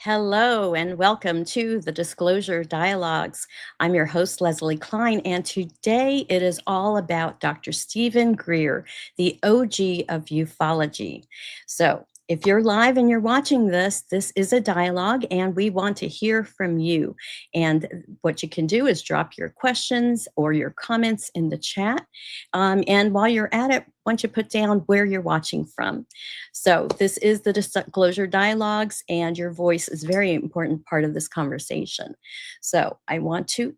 Hello and welcome to the Disclosure Dialogues. I'm your host, Leslie Klein, and today it is all about Dr. Stephen Greer, the OG of ufology. So, if you're live and you're watching this is a dialogue and we want to hear from you. And what you can do is drop your questions or your comments in the chat. And while you're at it, why don't you put down where you're watching from? So this is the Disclosure Dialogues, and your voice is a very important part of this conversation. So I want to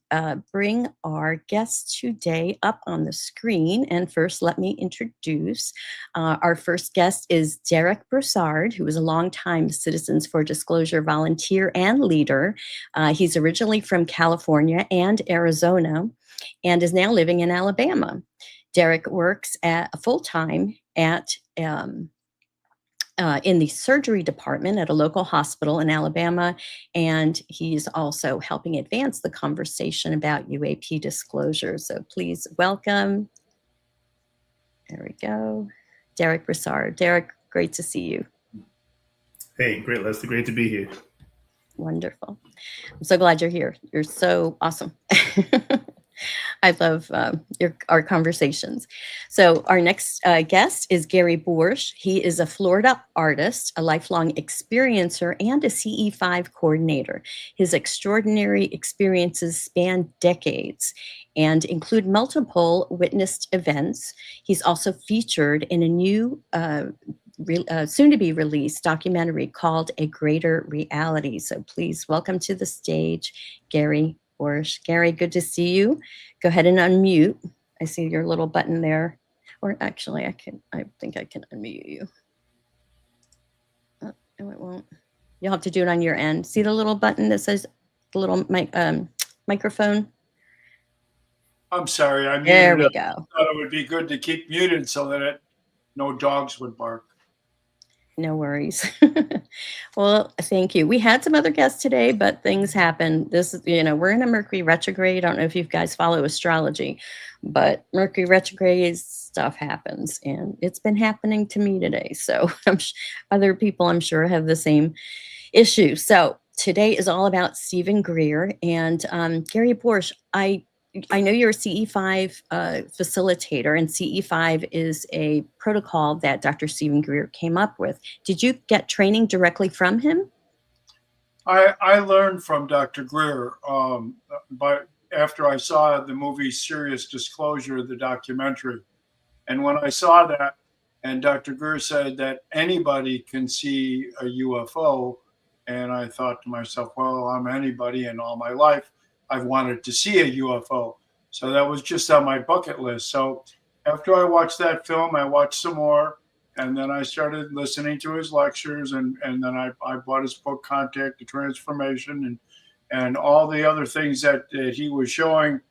bring our guest today up on the screen. And first, let me introduce our first guest is Derek Broussard, who is a longtime Citizens for Disclosure volunteer and leader. He's originally from California and Arizona and is now living in Alabama. Derek works full-time in the surgery department at a local hospital in Alabama, and he's also helping advance the conversation about UAP disclosure. So please welcome, there we go, Derek Broussard. Derek, great to see you. Hey, great, Leslie. Great to be here. Wonderful. I'm so glad you're here. You're so awesome. I love our conversations. So our next guest is Gary Borsch. He is a Florida artist, a lifelong experiencer, and a CE5 coordinator. His extraordinary experiences span decades and include multiple witnessed events. He's also featured in a new soon-to-be-released documentary called A Greater Reality. So please welcome to the stage, Gary Borsch. Gary, good to see you. Go ahead and unmute. I see your little button there. Or actually, I think I can unmute you. Oh, no, it won't. You'll have to do it on your end. See the little button that says the little microphone? I'm sorry, I muted. There we go. I thought it would be good to keep muted so that no dogs would bark. No worries. Well, thank you. We had some other guests today, but things happen. This is, we're in a Mercury retrograde. I don't know if you guys follow astrology, but Mercury retrograde stuff happens, and it's been happening to me today. So other people, I'm sure, have the same issue. So today is all about Stephen Greer and Gary Borsch. I know you're a CE5 facilitator, and CE5 is a protocol that Dr. Stephen Greer came up with. Did you get training directly from him? I learned from Dr. Greer, but after I saw the movie Serious Disclosure, the documentary. And when I saw that, and Dr. Greer said that anybody can see a UFO, and I thought to myself, well, I'm anybody, and all my life I've wanted to see a UFO. So that was just on my bucket list. So after I watched that film, I watched some more, and then I started listening to his lectures, and then I bought his book, Contact the Transformation, and all the other things that he was showing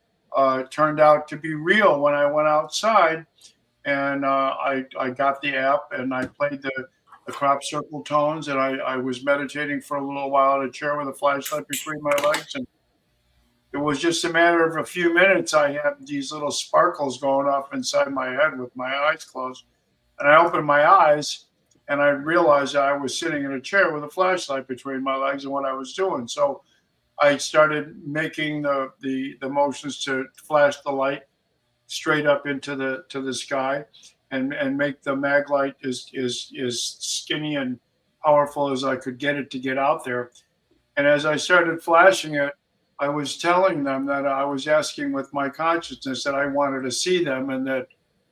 turned out to be real when I went outside. And I got the app, and I played the crop circle tones, and I was meditating for a little while in a chair with a flashlight between my legs, and it was just a matter of a few minutes. I had these little sparkles going off inside my head with my eyes closed. And I opened my eyes, and I realized I was sitting in a chair with a flashlight between my legs and what I was doing. So I started making the motions to flash the light straight up into the sky and make the mag light as skinny and powerful as I could get it to get out there. And as I started flashing it, I was telling them that I was asking with my consciousness that I wanted to see them, and that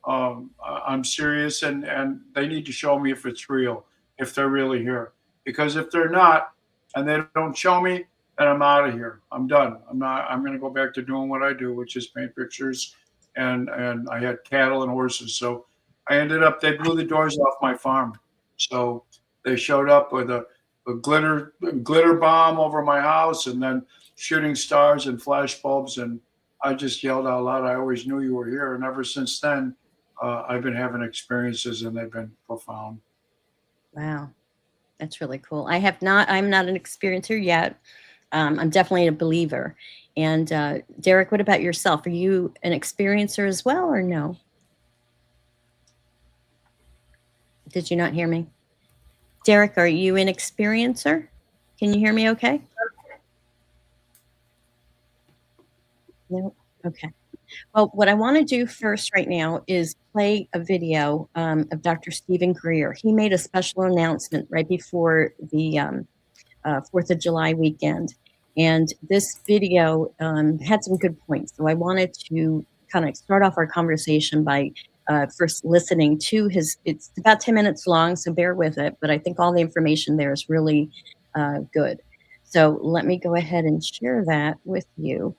I'm serious, and they need to show me if it's real, if they're really here. Because if they're not, and they don't show me, then I'm out of here. I'm done. I'm going to go back to doing what I do, which is paint pictures. And I had cattle and horses. So they blew the doors off my farm. So they showed up with a glitter bomb over my house, and then shooting stars and flash bulbs, and I just yelled out loud, "I always knew you were here." And ever since then, I've been having experiences, and they've been profound. Wow, that's really cool. I'm not an experiencer yet. I'm definitely a believer. And Derek, what about yourself? Are you an experiencer as well, or no? Did you not hear me? Derek, are you an experiencer? Can you hear me okay? No? Okay. Well, what I want to do first right now is play a video of Dr. Stephen Greer. He made a special announcement right before the 4th of July weekend. And this video had some good points. So I wanted to kind of start off our conversation by first listening to his, it's about 10 minutes long, so bear with it, but I think all the information there is really good. So let me go ahead and share that with you.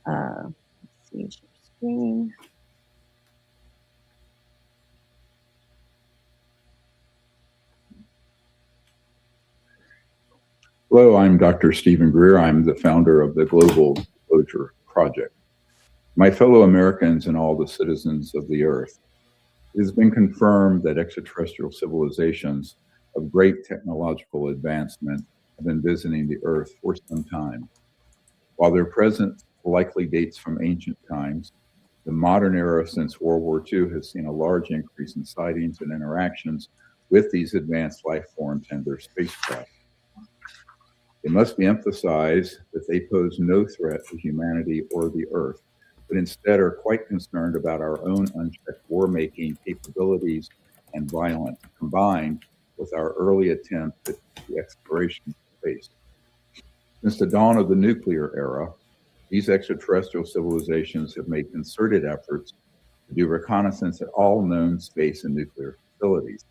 Let's see, share screen. Hello, I'm Dr. Stephen Greer. I'm the founder of the Global Disclosure Project. My fellow Americans and all the citizens of the Earth, it has been confirmed that extraterrestrial civilizations of great technological advancement have been visiting the Earth for some time. While their presence likely dates from ancient times, the modern era since World War II has seen a large increase in sightings and interactions with these advanced life forms and their spacecraft. It must be emphasized that they pose no threat to humanity or the Earth, but instead are quite concerned about our own unchecked war-making capabilities and violence, combined with our early attempt at the exploration of space. Since the dawn of the nuclear era, these extraterrestrial civilizations have made concerted efforts to do reconnaissance at all known space and nuclear facilities.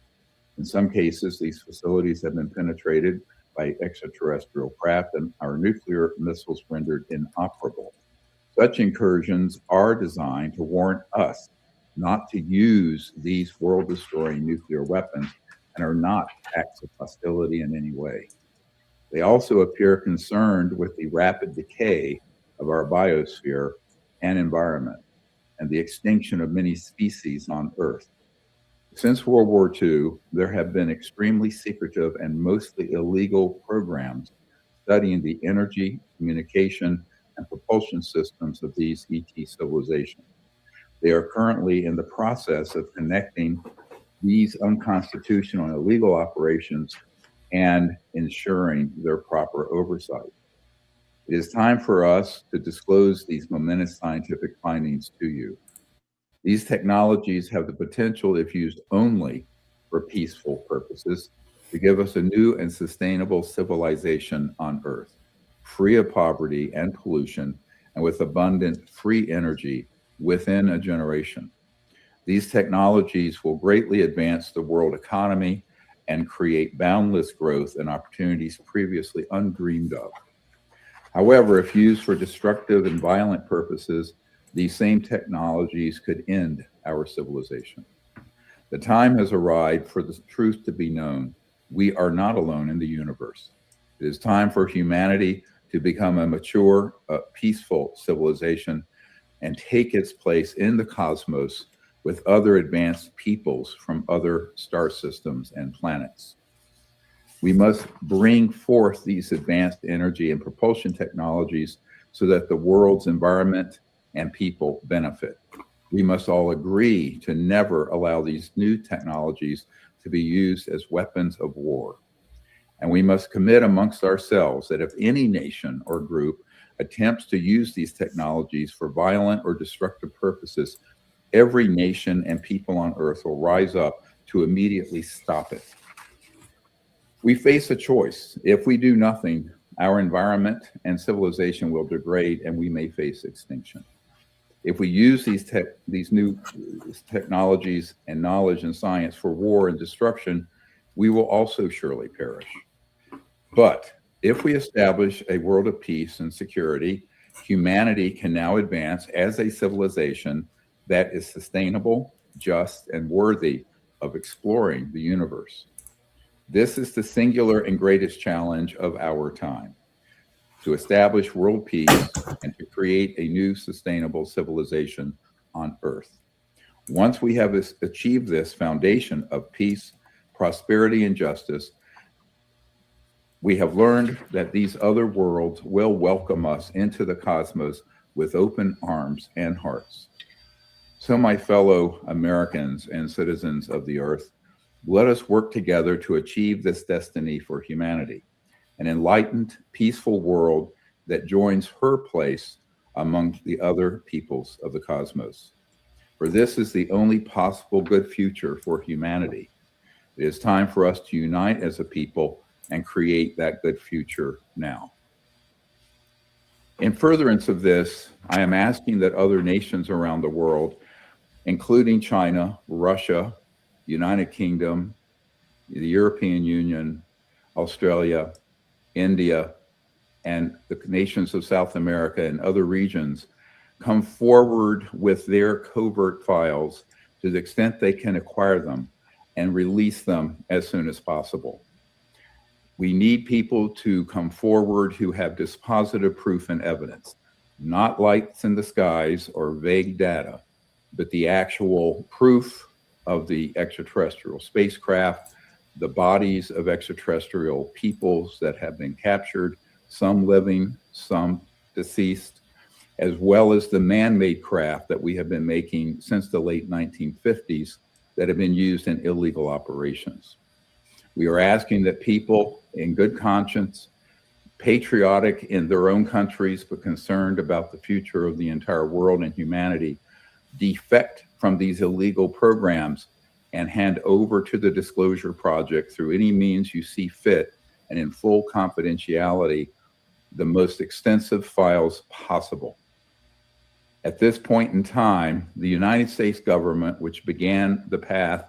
In some cases, these facilities have been penetrated by extraterrestrial craft and our nuclear missiles rendered inoperable. Such incursions are designed to warn us not to use these world-destroying nuclear weapons and are not acts of hostility in any way. They also appear concerned with the rapid decay of our biosphere and environment and the extinction of many species on Earth. Since World War II, there have been extremely secretive and mostly illegal programs studying the energy, communication, and propulsion systems of these ET civilizations. They are currently in the process of connecting these unconstitutional and illegal operations and ensuring their proper oversight. It is time for us to disclose these momentous scientific findings to you. These technologies have the potential, if used only for peaceful purposes, to give us a new and sustainable civilization on Earth, free of poverty and pollution, and with abundant free energy within a generation. These technologies will greatly advance the world economy and create boundless growth and opportunities previously undreamed of. However, if used for destructive and violent purposes, these same technologies could end our civilization. The time has arrived for the truth to be known. We are not alone in the universe. It is time for humanity to become a mature, peaceful civilization and take its place in the cosmos with other advanced peoples from other star systems and planets. We must bring forth these advanced energy and propulsion technologies so that the world's environment and people benefit. We must all agree to never allow these new technologies to be used as weapons of war. And we must commit amongst ourselves that if any nation or group attempts to use these technologies for violent or destructive purposes, every nation and people on Earth will rise up to immediately stop it. We face a choice. If we do nothing, our environment and civilization will degrade and we may face extinction. If we use these new technologies and knowledge and science for war and destruction, we will also surely perish. But if we establish a world of peace and security, humanity can now advance as a civilization that is sustainable, just, and worthy of exploring the universe. This is the singular and greatest challenge of our time: to establish world peace and to create a new sustainable civilization on Earth. Once we have achieved this foundation of peace, prosperity, and justice, we have learned that these other worlds will welcome us into the cosmos with open arms and hearts. So, my fellow Americans and citizens of the Earth, let us work together to achieve this destiny for humanity. an enlightened, peaceful world that joins her place among the other peoples of the cosmos. For this is the only possible good future for humanity. It is time for us to unite as a people and create that good future now. In furtherance of this, I am asking that other nations around the world, including China, Russia, United Kingdom, the European Union, Australia, India, and the nations of South America and other regions, come forward with their covert files to the extent they can acquire them and release them as soon as possible. We need people to come forward who have dispositive proof and evidence, not lights in the skies or vague data, but the actual proof of the extraterrestrial spacecraft, the bodies of extraterrestrial peoples that have been captured, some living, some deceased, as well as the man-made craft that we have been making since the late 1950s that have been used in illegal operations. We are asking that people in good conscience, patriotic in their own countries, but concerned about the future of the entire world and humanity, defect from these illegal programs and hand over to the Disclosure Project through any means you see fit and in full confidentiality the most extensive files possible. At this point in time, the United States government, which began the path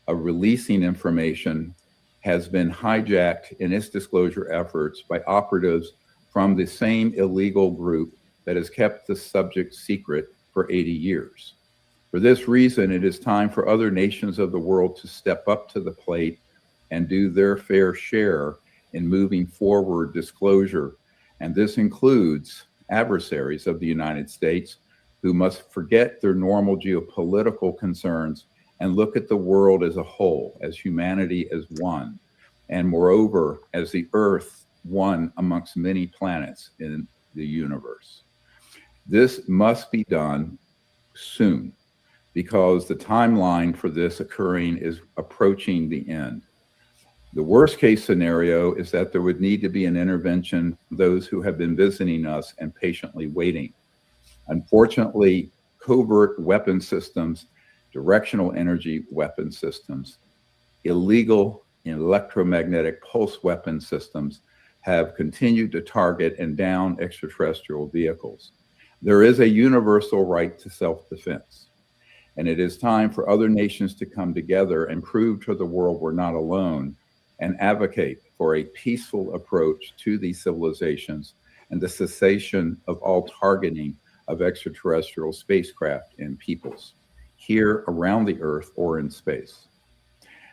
of releasing information, has been hijacked in its disclosure efforts by operatives from the same illegal group that has kept the subject secret for 80 years. For this reason, it is time for other nations of the world to step up to the plate and do their fair share in moving forward disclosure. And this includes adversaries of the United States who must forget their normal geopolitical concerns and look at the world as a whole, as humanity as one, and moreover, as the Earth, one amongst many planets in the universe. This must be done soon because the timeline for this occurring is approaching the end. The worst case scenario is that there would need to be an intervention for those who have been visiting us and patiently waiting. Unfortunately, covert weapon systems, directional energy weapon systems, illegal electromagnetic pulse weapon systems have continued to target and down extraterrestrial vehicles. There is a universal right to self-defense, and it is time for other nations to come together and prove to the world we're not alone and advocate for a peaceful approach to these civilizations and the cessation of all targeting of extraterrestrial spacecraft and peoples here around the Earth or in space.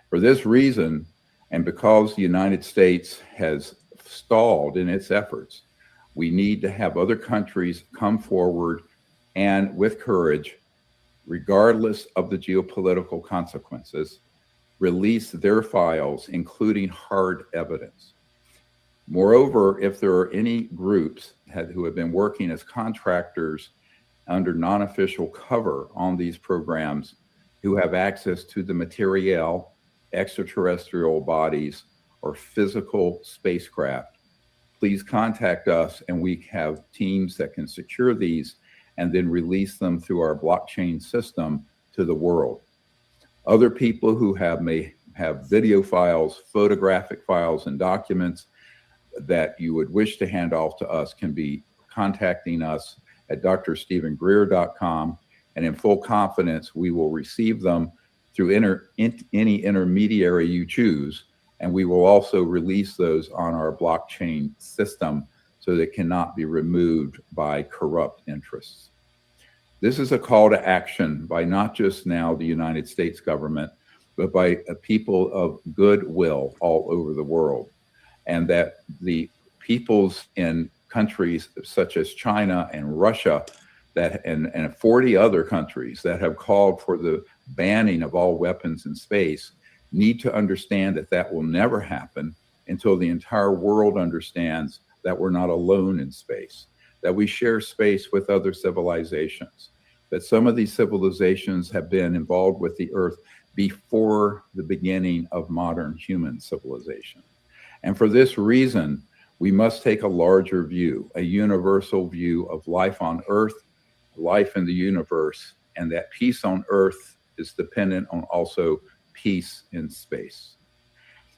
For this reason, and because the United States has stalled in its efforts, we need to have other countries come forward and with courage, regardless of the geopolitical consequences, release their files, including hard evidence. Moreover, if there are any groups who have been working as contractors under non-official cover on these programs who have access to the materiel, extraterrestrial bodies, or physical spacecraft, please contact us and we have teams that can secure these and then release them through our blockchain system to the world. Other people who may have video files, photographic files, and documents that you would wish to hand off to us can be contacting us at drstephengreer.com, and in full confidence, we will receive them through any intermediary you choose, and we will also release those on our blockchain system so that it cannot be removed by corrupt interests. This is a call to action by not just now the United States government, but by people of goodwill all over the world. And that the peoples in countries such as China and Russia and 40 other countries that have called for the banning of all weapons in space need to understand that that will never happen until the entire world understands that we're not alone in space, that we share space with other civilizations, that some of these civilizations have been involved with the Earth before the beginning of modern human civilization. And for this reason, We must take a larger view, a universal view of life on Earth, life in the universe, and that peace on Earth is dependent on also peace in space.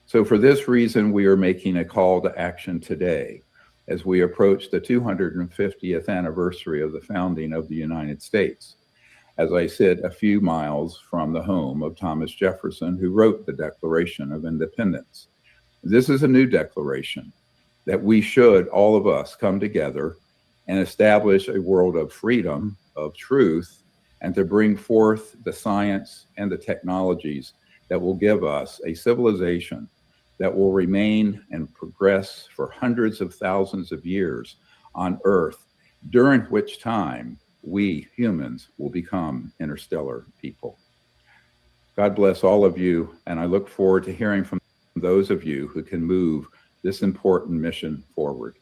So for this reason, we are making a call to action today as we approach the 250th anniversary of the founding of the United States. As I sit a few miles from the home of Thomas Jefferson, who wrote the Declaration of Independence. This is a new declaration that we should, all of us, come together and establish a world of freedom, of truth, and to bring forth the science and the technologies that will give us a civilization that will remain and progress for hundreds of thousands of years on Earth, during which time we humans will become interstellar people. God bless all of you, and I look forward to hearing from those of you who can move this important mission forward.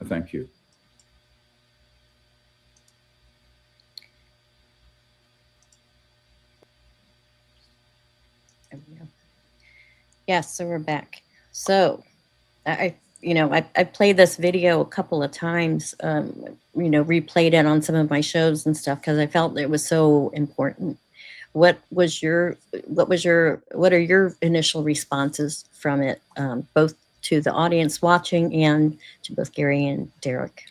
Thank you. There we go. Yes, so we're back. So I played this video a couple of times, replayed it on some of my shows and stuff because I felt it was so important. What are your initial responses from it, both to the audience watching and to both Gary and Derek?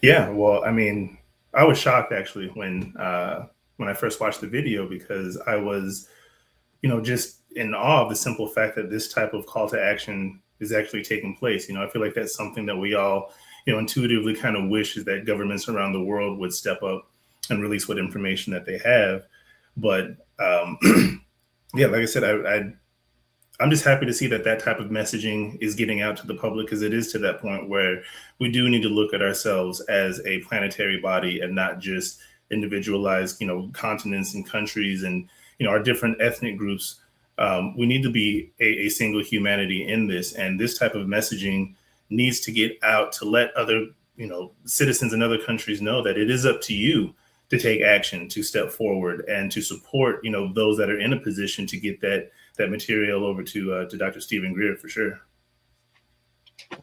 Yeah, well, I mean, I was shocked actually when I first watched the video, because I was, just in awe of the simple fact that this type of call to action is actually taking place. I feel like that's something that we all, intuitively kind of wish, is that governments around the world would step up and release what information that they have. But yeah, like I said, I'm just happy to see that that type of messaging is getting out to the public, because it is to that point where we do need to look at ourselves as a planetary body and not just individualized, continents and countries and, our different ethnic groups. We need to be a single humanity in this. And this type of messaging needs to get out to let other, citizens in other countries know that it is up to you to take action, to step forward, and to support, those that are in a position to get that material over to Dr. Stephen Greer, for sure.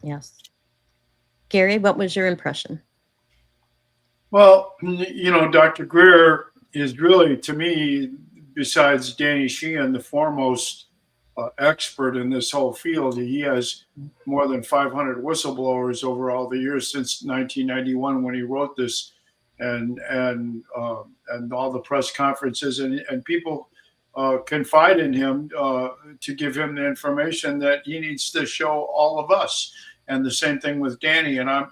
Yes. Gary, what was your impression? Well, Dr. Greer is really, to me, besides Danny Sheehan, the foremost expert in this whole field. He has more than 500 whistleblowers over all the years since 1991 when he wrote this, and all the press conferences, and people confide in him to give him the information that he needs to show all of us. And the same thing with Danny. And I'm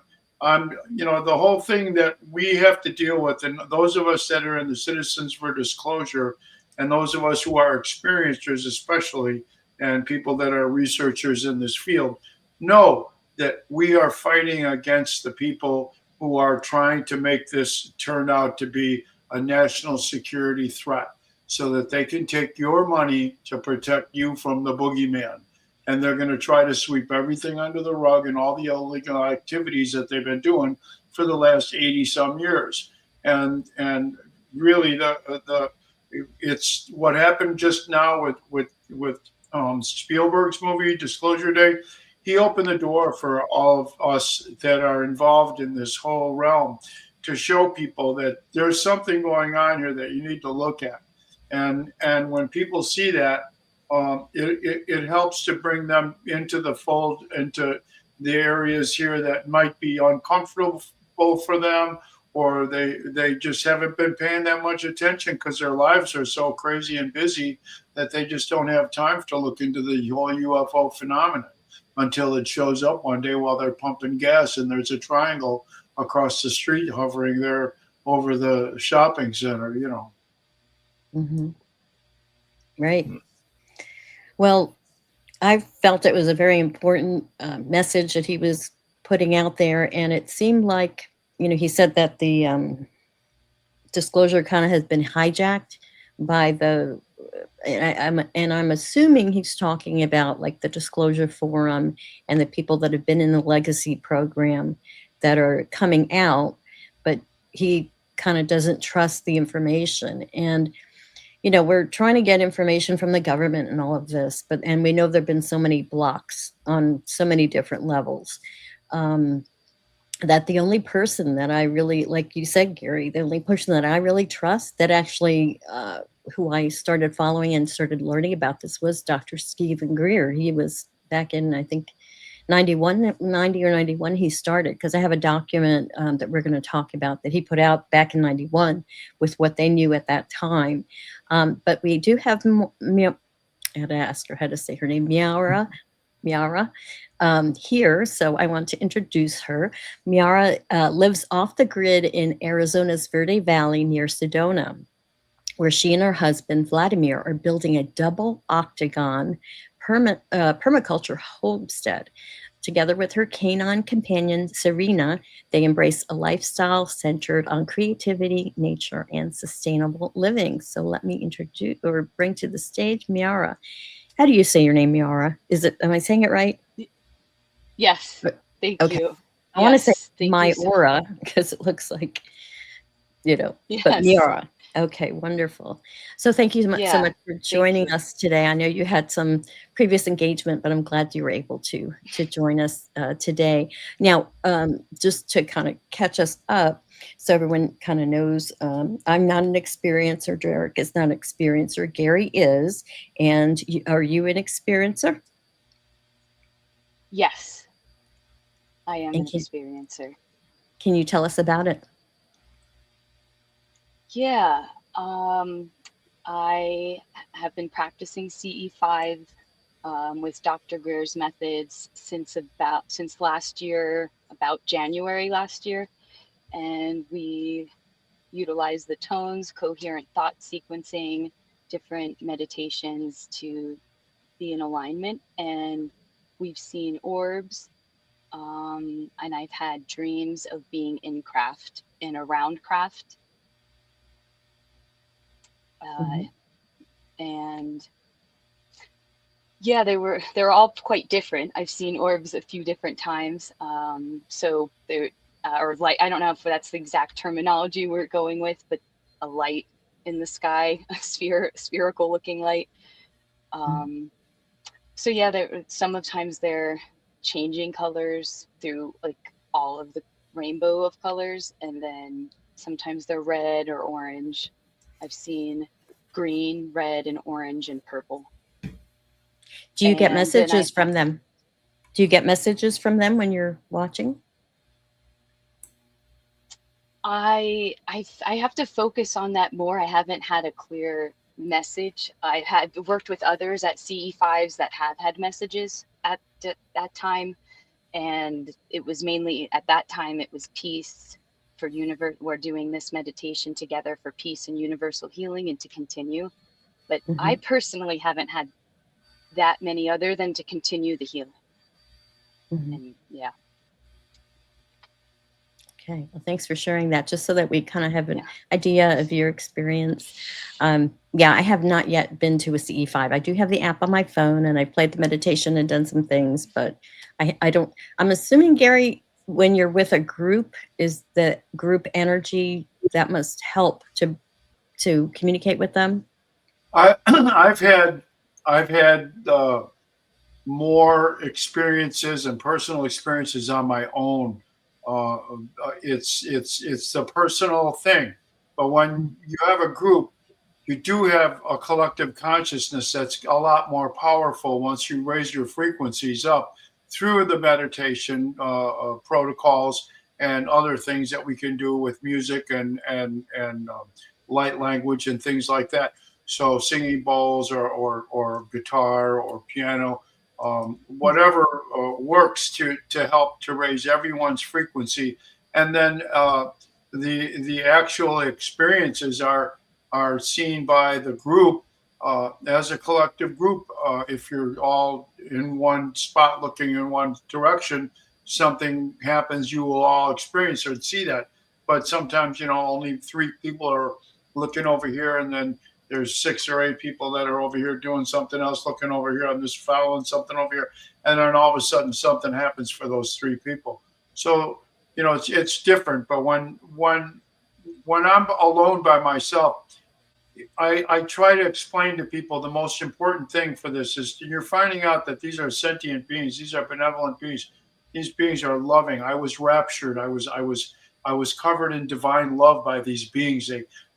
the whole thing that we have to deal with, and those of us that are in the Citizens for Disclosure, and those of us who are experiencers especially, and people that are researchers in this field, know that we are fighting against the people who are trying to make this turn out to be a national security threat, so that they can take your money to protect you from the boogeyman. And they're going to try to sweep everything under the rug and all the illegal activities that they've been doing for the last 80 some years. And really it's what happened just now with Spielberg's movie Disclosure Day. He opened the door for all of us that are involved in this whole realm to show people that there's something going on here that you need to look at. And when people see that, it helps to bring them into the fold, into the areas here that might be uncomfortable for them, or they just haven't been paying that much attention because their lives are so crazy and busy that they just don't have time to look into the whole UFO phenomenon until it shows up one day while they're pumping gas and there's a triangle across the street hovering there over the shopping center, Mm-hmm. Right. Well, I felt it was a very important message that he was putting out there, and it seemed like, he said that the disclosure kind of has been hijacked by the, and I'm assuming he's talking about like the Disclosure Forum and the people that have been in the legacy program that are coming out, but he kind of doesn't trust the information. And we're trying to get information from the government and all of this, and we know there've been so many blocks on so many different levels. That the only person that I really, like you said, Gary, the only person that I really trust that actually, who I started following and started learning about this was Dr. Stephen Greer. He was back in, I think, 90 or 91, he started, because I have a document that we're going to talk about that he put out back in 91 with what they knew at that time. But we do have, I had to ask her how to say her name, Miara here. So I want to introduce her. Miara lives off the grid in Arizona's Verde Valley near Sedona, where she and her husband, Vladimir, are building a double octagon permaculture homestead. Together with her canine companion, Serena, they embrace a lifestyle centered on creativity, nature, and sustainable living. So let me introduce or bring to the stage Miara. How do you say your name, Miara? Am I saying it right? Yes. Thank you. I want to say my aura because it looks like, but Miara. Okay, wonderful. So thank you so much for joining us today. I know you had some previous engagement, but I'm glad you were able to join us today. Now, just to kind of catch us up, so everyone kind of knows, I'm not an experiencer. Derek is not an experiencer. Gary is. And are you an experiencer? Yes, I am an experiencer. Can you tell us about it? Yeah, I have been practicing CE5 with Dr. Greer's methods since last year, about January last year, and we utilize the tones, coherent thought sequencing, different meditations to be in alignment, and we've seen orbs, and I've had dreams of being in around craft. And yeah, they're all quite different. I've seen orbs a few different times. So they're or light. I don't know if that's the exact terminology we're going with, but a light in the sky, a spherical looking light. So yeah, sometimes they're changing colors through like all of the rainbow of colors, and then sometimes they're red or orange. I've seen green, red, and orange and purple. Do you get messages from them? Do you get messages from them when you're watching? I have to focus on that more. I haven't had a clear message. I had worked with others at CE5s that have had messages at that time, and it was mainly at that time it was peace for universe. We're doing this meditation together for peace and universal healing and to continue. But I personally haven't had that many other than to continue the healing. And yeah. Okay, well, thanks for sharing that, just so that we kind of have an idea of your experience. Yeah, I have not yet been to a CE5. I do have the app on my phone, and I've played the meditation and done some things, but I don't. I'm assuming, Gary, when you're with a group, is the group energy that must help to communicate with them? I've had more experiences and personal experiences on my own. It's a personal thing, but when you have a group, you do have a collective consciousness that's a lot more powerful once you raise your frequencies up through the meditation protocols and other things that we can do with music and light language and things like that. So singing bowls or guitar or piano, whatever works to help to raise everyone's frequency. And then the actual experiences are seen by the group as a collective group. If you're all in one spot looking in one direction, something happens, you will all experience or see that. But sometimes, only 3 people are looking over here, and then there's 6 or 8 people that are over here doing something else, looking over here, I'm just following something over here. And then all of a sudden something happens for those 3 people. So, it's different. But when I'm alone by myself, I try to explain to people the most important thing for this is you're finding out that these are sentient beings. These are benevolent beings. These beings are loving. I was raptured. I was covered in divine love by these beings.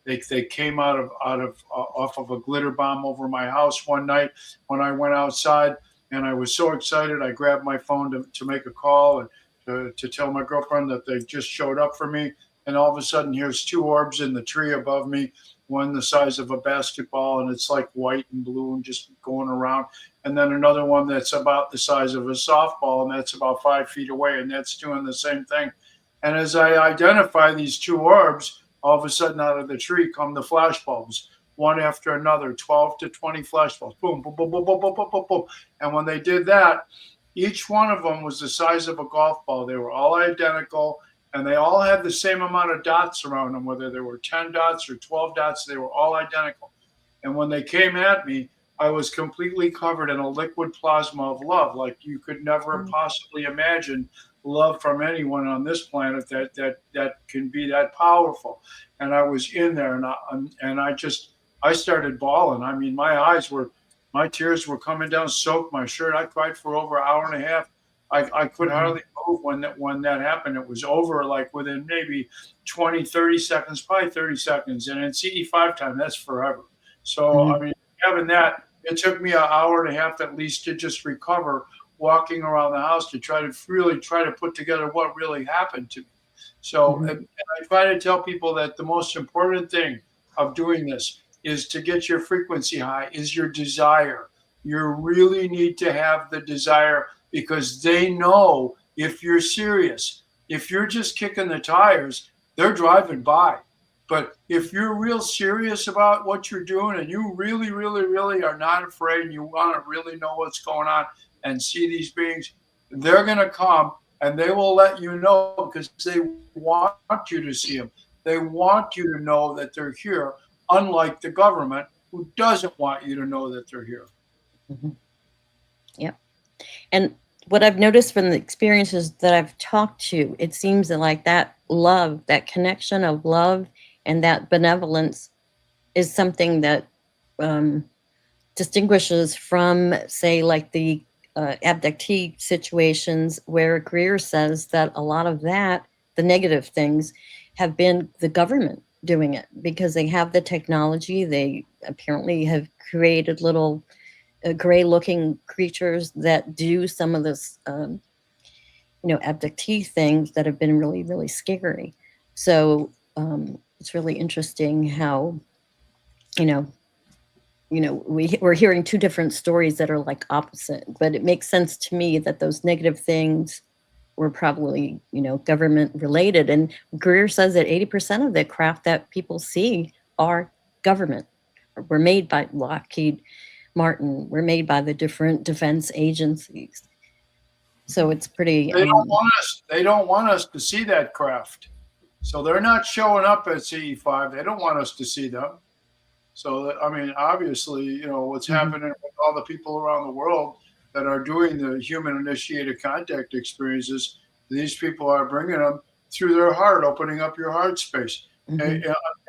They came off of a glitter bomb over my house one night when I went outside, and I was so excited. I grabbed my phone to make a call and to tell my girlfriend that they just showed up for me. And all of a sudden, here's two orbs in the tree above me, one the size of a basketball, and it's like white and blue and just going around. And then another one that's about the size of a softball, and that's about 5 feet away, and that's doing the same thing. And as I identify these two orbs, all of a sudden out of the tree come the flash bulbs, one after another, 12 to 20 flash bulbs, boom, boom, boom, boom, boom, boom, boom, boom, boom. And when they did that, each one of them was the size of a golf ball. They were all identical, and they all had the same amount of dots around them, whether there were 10 dots or 12 dots, they were all identical. And when they came at me, I was completely covered in a liquid plasma of love, like you could never possibly imagine love from anyone on this planet that can be that powerful. And I was in there, and I started bawling. I mean, my tears were coming down, soaked my shirt. I cried for over an hour and a half. I could hardly move when that happened. It was over like within maybe 20, 30 seconds, probably 30 seconds. And in CE5 time, that's forever. So, I mean, having that, it took me an hour and a half at least to just recover, walking around the house to really try to put together what really happened to me. So and I try to tell people that the most important thing of doing this is to get your frequency high, is your desire. You really need to have the desire, because they know if you're serious. If you're just kicking the tires, they're driving by. But if you're real serious about what you're doing, and you really, really, really are not afraid, and you want to really know what's going on and see these beings, they're going to come, and they will let you know, because they want you to see them. They want you to know that they're here, unlike the government, who doesn't want you to know that they're here. Yep. And what I've noticed from the experiences that I've talked to, it seems that like that love, that connection of love and that benevolence is something that distinguishes from, say, like the abductee situations, where Greer says that a lot of that, the negative things, have been the government doing it, because they have the technology. They apparently have created little gray-looking creatures that do some of this, abductee things that have been really, really scary. So it's really interesting how, we're hearing two different stories that are like opposite, but it makes sense to me that those negative things were probably, government related. And Greer says that 80% of the craft that people see are government, were made by Lockheed Martin, were made by the different defense agencies. So it's pretty. They don't want us to see that craft. So they're not showing up at CE5. They don't want us to see them. So, I mean, obviously, what's happening with all the people around the world that are doing the human-initiated contact experiences, these people are bringing them through their heart, opening up your heart space. And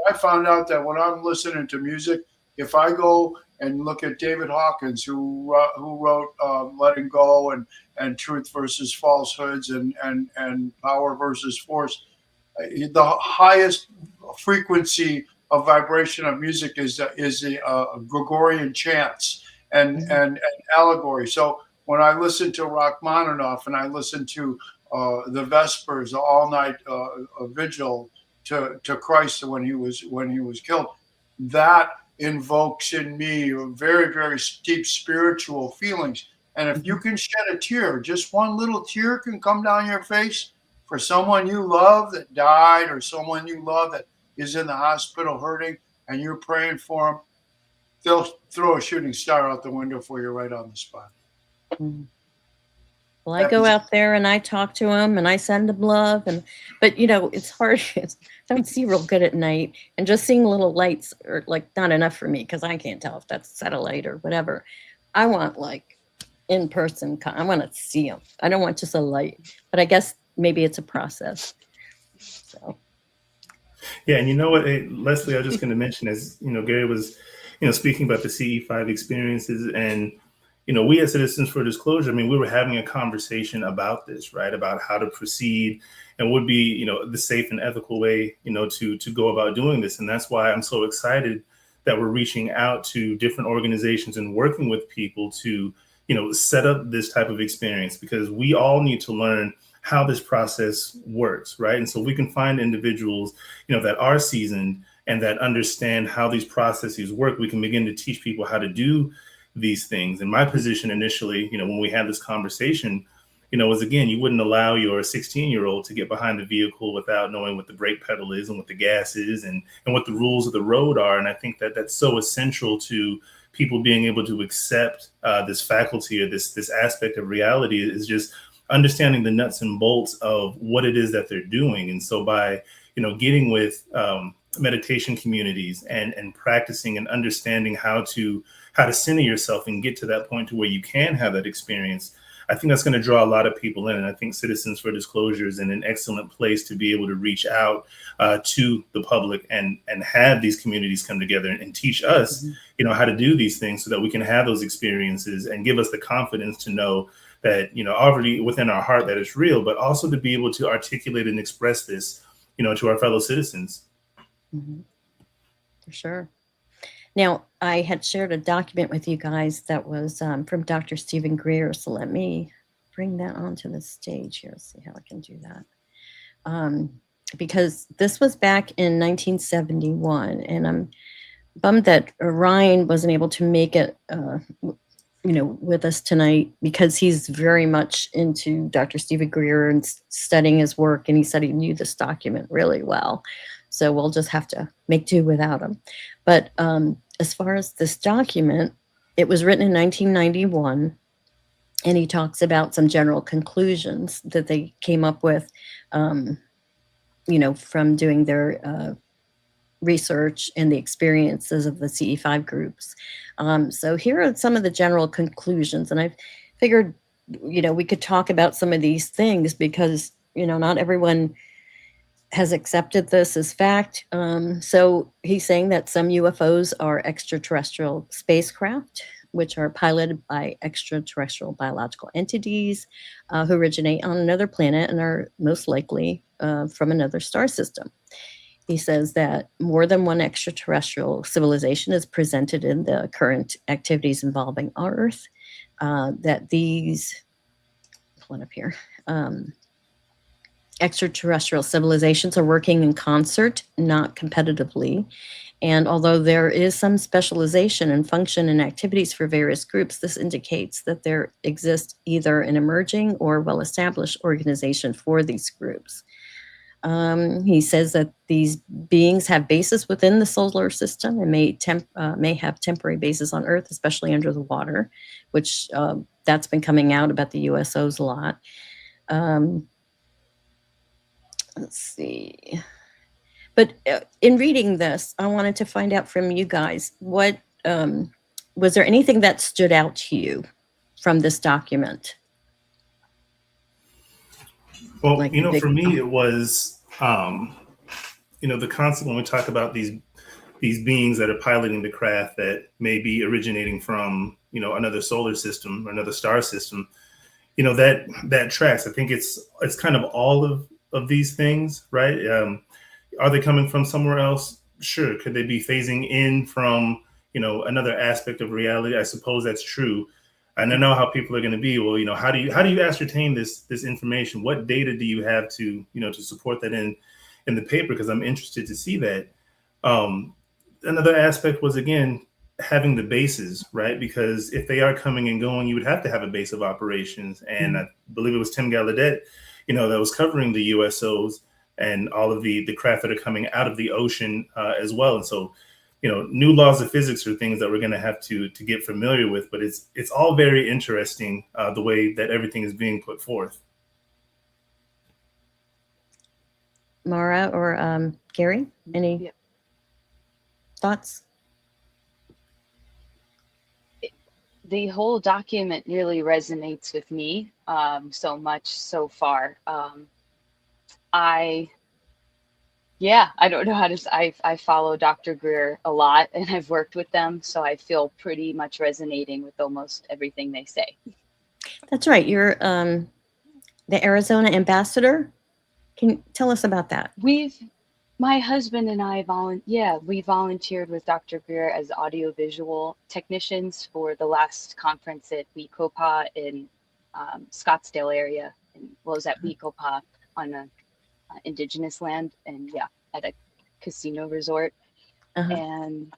I found out that when I'm listening to music, if I go and look at David Hawkins, who wrote Letting Go and Truth versus Falsehoods and Power versus Force, the highest frequency of vibration of music is the Gregorian chants and allegory. So when I listen to Rachmaninoff and I listen to the Vespers, the all-night vigil to Christ when he was killed, that invokes in me very, very deep spiritual feelings. And if you can shed a tear, just one little tear can come down your face for someone you love that died, or someone you love that is in the hospital hurting, and you're praying for them, they'll throw a shooting star out the window for you right on the spot. Well, I go out there and I talk to them and I send them love, but it's hard. I don't see real good at night, and just seeing little lights are like not enough for me, because I can't tell if that's satellite or whatever. I want like in person. I want to see them. I don't want just a light, but I guess maybe it's a process. So. Yeah, and you know what, Leslie, I was just going to mention, as Gary was, speaking about the CE5 experiences, and we as Citizens for Disclosure, I mean, we were having a conversation about this, right? About how to proceed and would be, the safe and ethical way, to go about doing this, and that's why I'm so excited that we're reaching out to different organizations and working with people to, set up this type of experience, because we all need to learn how this process works, right? And so we can find individuals, that are seasoned and that understand how these processes work. We can begin to teach people how to do these things. And my position initially, when we had this conversation, was, again, you wouldn't allow your 16-year-old to get behind the vehicle without knowing what the brake pedal is and what the gas is and what the rules of the road are. And I think that that's so essential to people being able to accept this faculty, or this aspect of reality, is just understanding the nuts and bolts of what it is that they're doing. And so by, getting with meditation communities and practicing and understanding how to center yourself and get to that point to where you can have that experience, I think that's going to draw a lot of people in. And I think Citizens for Disclosure is in an excellent place to be able to reach out to the public and have these communities come together and teach us, how to do these things, so that we can have those experiences and give us the confidence to know that, already within our heart, that it's real, but also to be able to articulate and express this, to our fellow citizens. Mm-hmm. For sure. Now, I had shared a document with you guys that was from Dr. Stephen Greer. So let me bring that onto the stage here. See how I can do that. Because this was back in 1971, and I'm bummed that Ryan wasn't able to make it, with us tonight, because he's very much into Dr. Stephen Greer and studying his work, and he said he knew this document really well. So we'll just have to make do without him. But as far as this document, it was written in 1991, and he talks about some general conclusions that they came up with, from doing their research and the experiences of the CE5 groups. So here are some of the general conclusions, and I figured, we could talk about some of these things, because, not everyone has accepted this as fact. So he's saying that some UFOs are extraterrestrial spacecraft, which are piloted by extraterrestrial biological entities who originate on another planet and are most likely from another star system. He says that more than one extraterrestrial civilization is presented in the current activities involving our Earth, that these, pull it up here, extraterrestrial civilizations are working in concert, not competitively. And although there is some specialization and function and activities for various groups, this indicates that there exists either an emerging or well-established organization for these groups. He says that these beings have bases within the solar system and may have temporary bases on Earth, especially under the water, which that's been coming out about the USOs a lot. Let's see. But in reading this, I wanted to find out from you guys, what was there anything that stood out to you from this document? Well, for me, it was, the concept when we talk about these beings that are piloting the craft that may be originating from, another solar system or another star system, that tracks. I think it's kind of all of these things, right? Are they coming from somewhere else? Sure. Could they be phasing in from, another aspect of reality? I suppose that's true. And I know how people are going to be. Well, how do you ascertain this information? What data do you have to support that in the paper? Because I'm interested to see that. Another aspect was, again, having the bases, right? Because if they are coming and going, you would have to have a base of operations. And I believe it was Tim Gallaudet, that was covering the USOs and all of the craft that are coming out of the ocean as well. And so, new laws of physics are things that we're going to have to get familiar with, but it's all very interesting the way that everything is being put forth. Mara or Gary, any thoughts? The whole document really resonates with me so much so far. Yeah, I don't know how to. I follow Dr. Greer a lot, and I've worked with them, so I feel pretty much resonating with almost everything they say. That's right. You're the Arizona ambassador. Can you tell us about that? My husband and I we volunteered with Dr. Greer as audiovisual technicians for the last conference at WeCopa in Scottsdale area, and was at WeCopa on a indigenous land, and yeah, at a casino resort. Uh-huh. And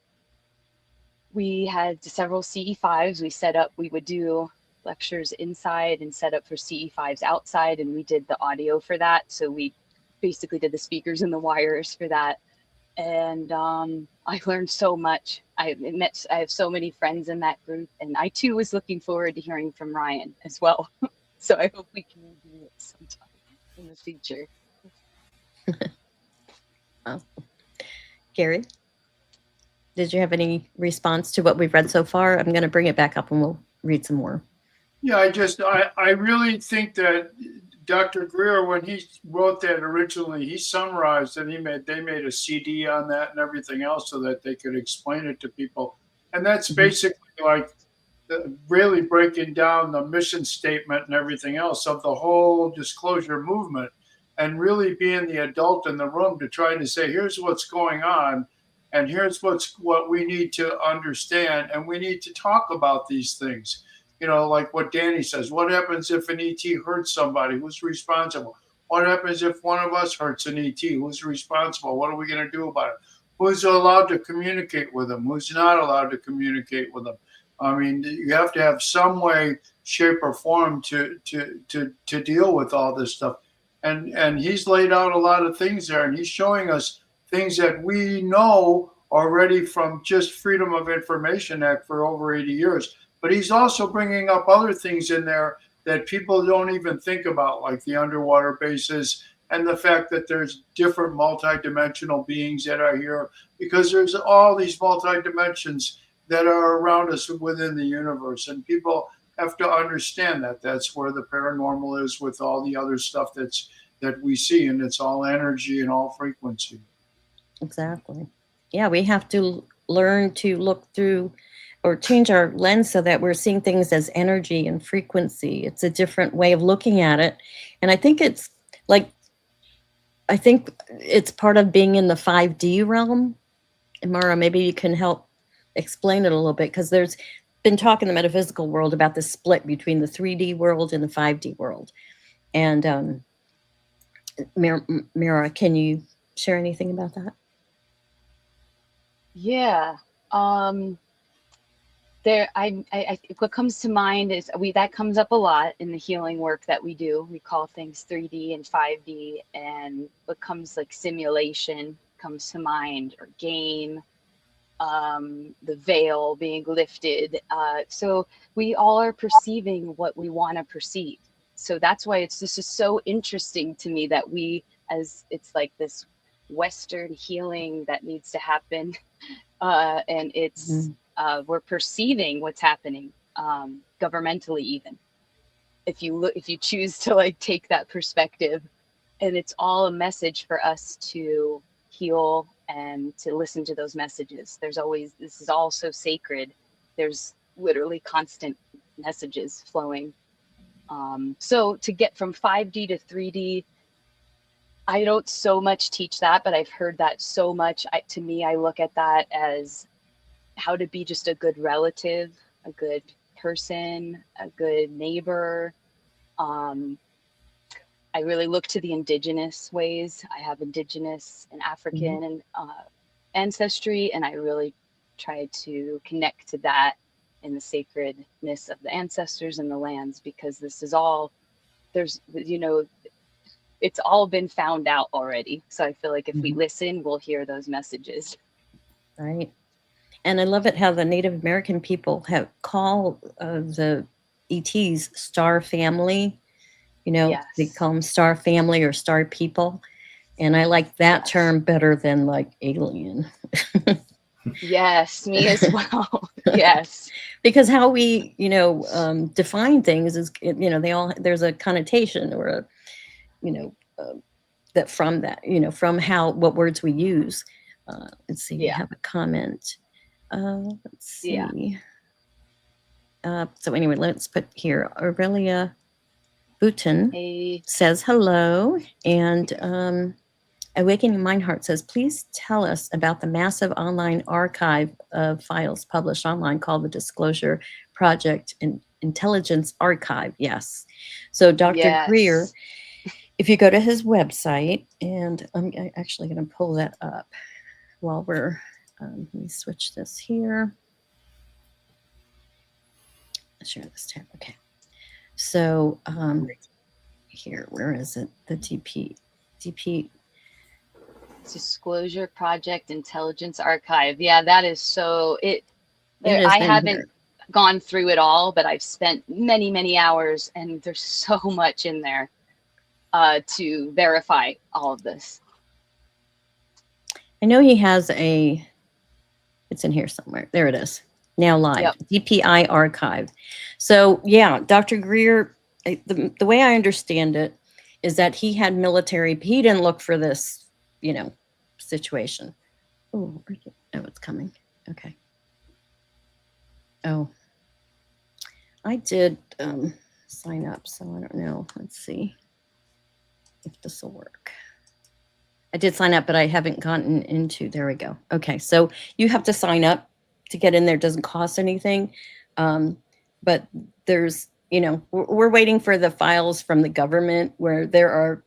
we had several CE5s. We would do lectures inside and set up for CE5s outside, and we did the audio for that. So we basically did the speakers and the wires for that. And I learned so much. I have so many friends in that group, and I too was looking forward to hearing from Ryan as well. So I hope we can do it sometime in the future. Oh. Gary, did you have any response to what we've read so far? I'm going to bring it back up and we'll read some more. Yeah, I really think that Dr. Greer, when he wrote that originally, he summarized and they made a CD on that and everything else so that they could explain it to people. And that's basically like really breaking down the mission statement and everything else of the whole disclosure movement, and really being the adult in the room to try to say, here's what's going on, and here's what we need to understand, and we need to talk about these things. You know, like what Danny says, what happens if an ET hurts somebody? Who's responsible? What happens if one of us hurts an ET? Who's responsible? What are we going to do about it? Who's allowed to communicate with them? Who's not allowed to communicate with them? I mean, you have to have some way, shape, or form to deal with all this stuff. And he's laid out a lot of things there, and he's showing us things that we know already from just Freedom of Information Act for over 80 years. But he's also bringing up other things in there that people don't even think about, like the underwater bases and the fact that there's different multidimensional beings that are here, because there's all these multidimensions that are around us within the universe. And people have to understand that that's where the paranormal is with all the other stuff that we see, and it's all energy and all frequency. Exactly. Yeah, we have to learn to look through or change our lens so that we're seeing things as energy and frequency. It's a different way of looking at it. And I think it's part of being in the 5D realm. And Mara, maybe you can help explain it a little bit, because there's been talk in the metaphysical world about the split between the 3D world and the 5D world. And Mira, can you share anything about that? Yeah. What comes to mind is that comes up a lot in the healing work that we do. We call things 3D and 5D, and what comes like simulation comes to mind, or game, the veil being lifted. So we all are perceiving what we want to perceive. So that's why this is so interesting to me that it's like this Western healing that needs to happen. And it's, we're perceiving what's happening, governmentally, even if you choose to like take that perspective, and it's all a message for us to heal and to listen to those messages. This is all so sacred. There's literally constant messages flowing. So to get from 5D to 3D, I don't so much teach that, but I've heard that so much. To me, I look at that as how to be just a good relative, a good person, a good neighbor. I really look to the indigenous ways. I have indigenous and African and ancestry, and I really try to connect to that in the sacredness of the ancestors and the lands, because this is all, it's all been found out already. So I feel like if we listen, we'll hear those messages. Right. And I love it how the Native American people call the ETs star family. Yes. They call them star family or star people. And I like that term better than like alien. Yes, me as well. Yes. Because how we, define things is, there's a connotation or that from that, from what words we use. Let's see, we Yeah. have a comment. Let's see. Yeah. So anyway, let's put here, Aurelia Bouton Hey. says hello, and Awakening Mind Heart says, please tell us about the massive online archive of files published online called the Disclosure Project Intelligence Archive. Yes. So Dr. Yes. Greer, if you go to his website, and I'm actually going to pull that up while we're, let me switch this here. Share this tab. Okay. So here, where is it? The DP. Disclosure Project Intelligence Archive. Yeah, that is so I haven't gone through it all, but I've spent many hours, and there's so much in there to verify all of this. I know he has it's in here somewhere. There it is. Now live. Yep. DPI archive. So yeah, Dr. Greer, the way I understand it is that he had military, he didn't look for this, situation. Oh, it's coming. Okay. Oh, I did sign up, so I don't know. Let's see if this will work. I did sign up, but I haven't gotten into, there we go. Okay, so you have to sign up to get in there. It doesn't cost anything. But there's, we're waiting for the files from the government, where there are,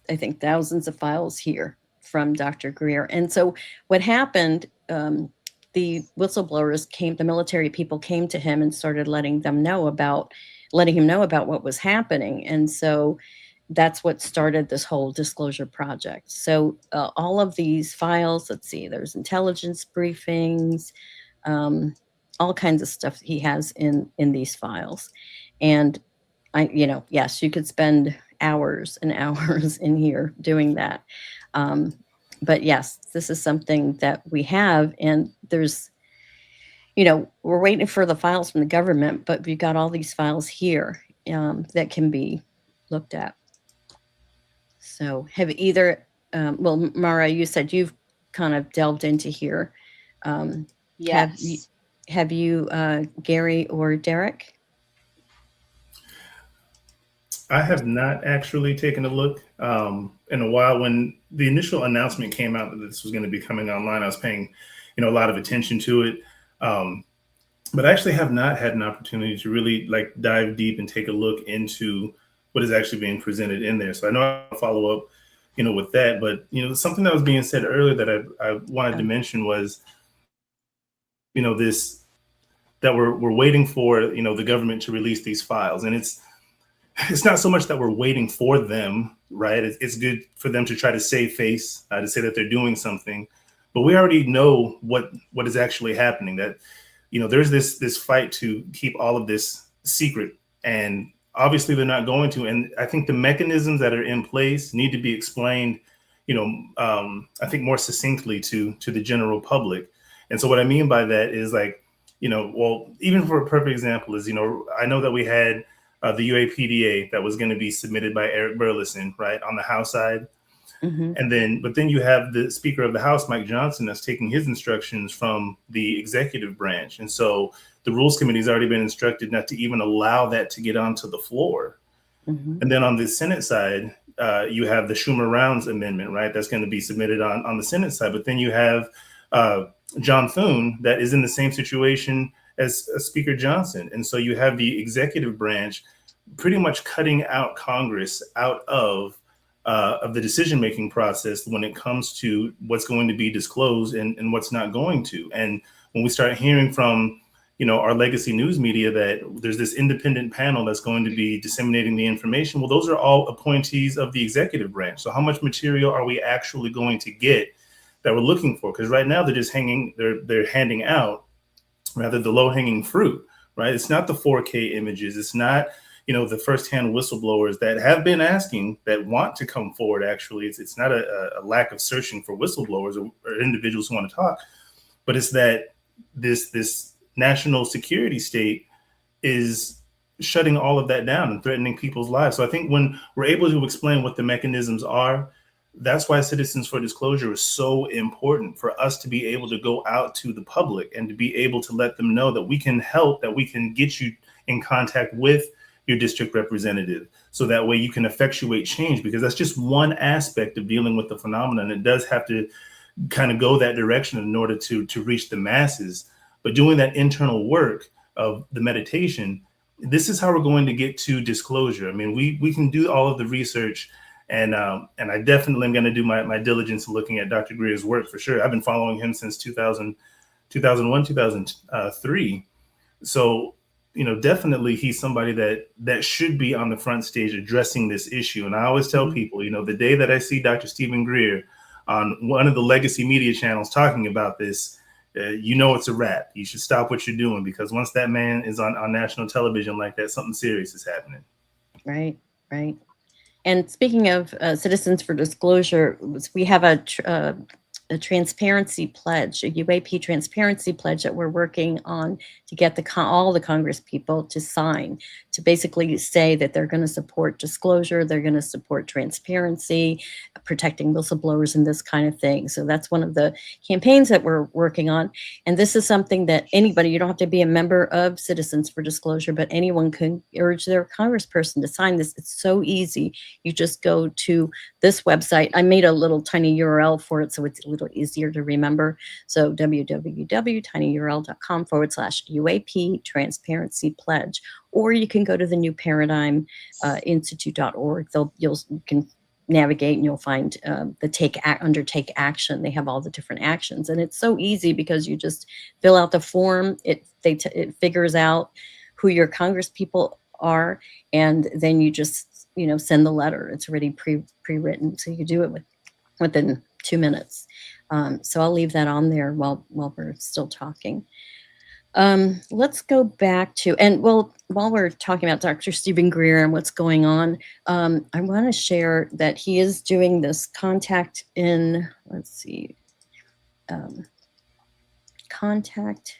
I think, thousands of files here from Dr. Greer. And so what happened, the whistleblowers the military people came to him and started letting him know about what was happening. And so that's what started this whole disclosure project. So all of these files, let's see, there's intelligence briefings, all kinds of stuff he has in these files. And yes, you could spend hours and hours in here doing that. But yes, this is something that we have, and there's, we're waiting for the files from the government, but we've got all these files here that can be looked at. So have either, Mara, you said you've kind of delved into here. Yes. Have you, Gary or Derek? I have not actually taken a look in a while. When the initial announcement came out that this was going to be coming online, I was paying, a lot of attention to it. But I actually have not had an opportunity to really dive deep and take a look into what is actually being presented in there. So I know I'll follow up, with that. But, something that was being said earlier that I wanted to mention was, this, that we're waiting for, the government to release these files. And it's not so much that we're waiting for them, right? It's good for them to try to save face, to say that they're doing something, but we already know what is actually happening. That, there's this fight to keep all of this secret, and obviously they're not going to. And I think the mechanisms that are in place need to be explained, I think more succinctly to the general public. And so what I mean by that is even for a perfect example is, I know that we had the UAPDA that was going to be submitted by Eric Burleson, right, on the House side. Mm-hmm. But then you have the Speaker of the House, Mike Johnson, that's taking his instructions from the executive branch. And so the Rules Committee has already been instructed not to even allow that to get onto the floor. Mm-hmm. And then on the Senate side, you have the Schumer-Rounds amendment, right, that's going to be submitted on the Senate side. But then you have John Thune that is in the same situation as Speaker Johnson. And so you have the executive branch pretty much cutting out Congress out of the decision-making process when it comes to what's going to be disclosed and what's not going to. And when we start hearing from, our legacy news media that there's this independent panel that's going to be disseminating the information, well, those are all appointees of the executive branch. So how much material are we actually going to get that we're looking for? Because right now they're just they're handing out rather the low-hanging fruit, right? It's not the 4K images. It's not, the firsthand whistleblowers that have been asking, that want to come forward. Actually, it's not a lack of searching for whistleblowers or individuals who want to talk, but it's that this national security state is shutting all of that down and threatening people's lives. So I think when we're able to explain what the mechanisms are, That's why Citizens for Disclosure is so important, for us to be able to go out to the public and to be able to let them know that we can help, that we can get you in contact with your district representative, so that way you can effectuate change, because that's just one aspect of dealing with the phenomenon. It does have to kind of go that direction in order to reach the masses. But doing that internal work of the meditation, this is how we're going to get to disclosure. I mean, we can do all of the research, and I definitely am going to do my diligence looking at Dr. Greer's work for sure. I've been following him since 2001, 2003. So, definitely he's somebody that should be on the front stage addressing this issue. And I always tell people, the day that I see Dr. Stephen Greer on one of the legacy media channels talking about this, it's a wrap. You should stop what you're doing, because once that man is on national television like that, something serious is happening. Right, right. And speaking of Citizens for Disclosure, we have a transparency pledge, a UAP transparency pledge that we're working on to get all the Congress people to sign, to basically say that they're going to support disclosure, they're going to support transparency, protecting whistleblowers and this kind of thing. So that's one of the campaigns that we're working on. And this is something that anybody, you don't have to be a member of Citizens for Disclosure, but anyone can urge their congressperson to sign this. It's so easy. You just go to this website. I made a little tiny URL for it, so it's a little easier to remember. So www.tinyurl.com/UAP Transparency Pledge. Or you can go to the New Paradigm Institute.org. You can navigate and you'll find the undertake action. They have all the different actions, and it's so easy because you just fill out the form. It figures out who your Congress people are, and then you just send the letter. It's already pre-written, so you do it within 2 minutes. So I'll leave that on there while we're still talking. Let's go back to, and while we're talking about Dr. Stephen Greer and what's going on, I want to share that he is doing this contact in, contact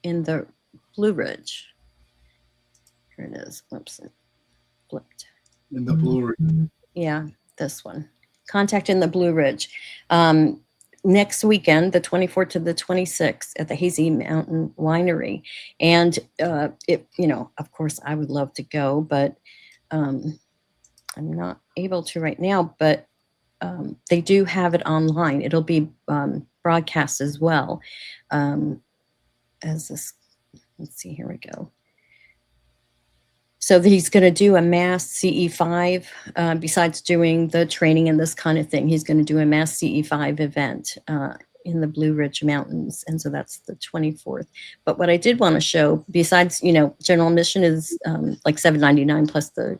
in the Blue Ridge. Here it is. Whoops, it flipped. In the Blue Ridge. Yeah, this one. Contact in the Blue Ridge. Next weekend, the 24th to the 26th at the Hazy Mountain Winery. And of course I would love to go, but I'm not able to right now, but they do have it online. It'll be broadcast as well. As this, let's see, here we go. So he's going to do a mass CE5, besides doing the training and this kind of thing. He's going to do a mass CE5 event in the Blue Ridge Mountains. And so that's the 24th. But what I did want to show, besides, general admission is like $7.99 plus the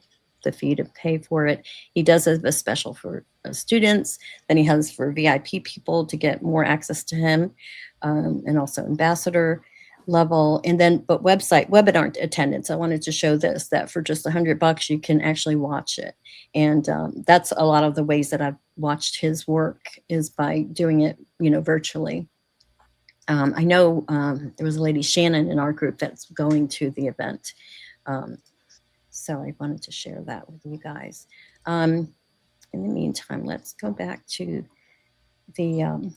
fee to pay for it. He does have a special for students. Then he has for VIP people to get more access to him, and also ambassador level. And then, but webinar attendance, I wanted to show this, that for just $100 you can actually watch it. And that's a lot of the ways that I've watched his work, is by doing it virtually. I know there was a lady, Sheehan, in our group that's going to the event, so I wanted to share that with you guys. In the meantime, let's go back to the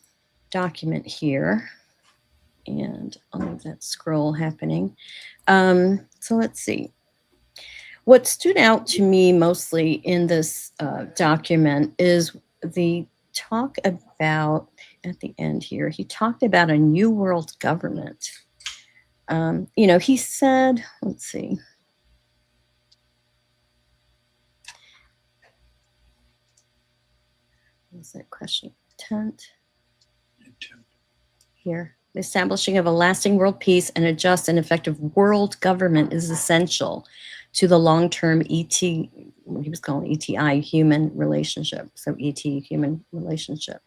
document here. And I'll leave that scroll happening. So let's see. What stood out to me mostly in this document is the talk about, at the end here, he talked about a new world government. He said, let's see. What's that question? Intent. Here. The establishing of a lasting world peace and a just and effective world government is essential to the long-term what he was calling ETI, human relationship. So ET, human relationship.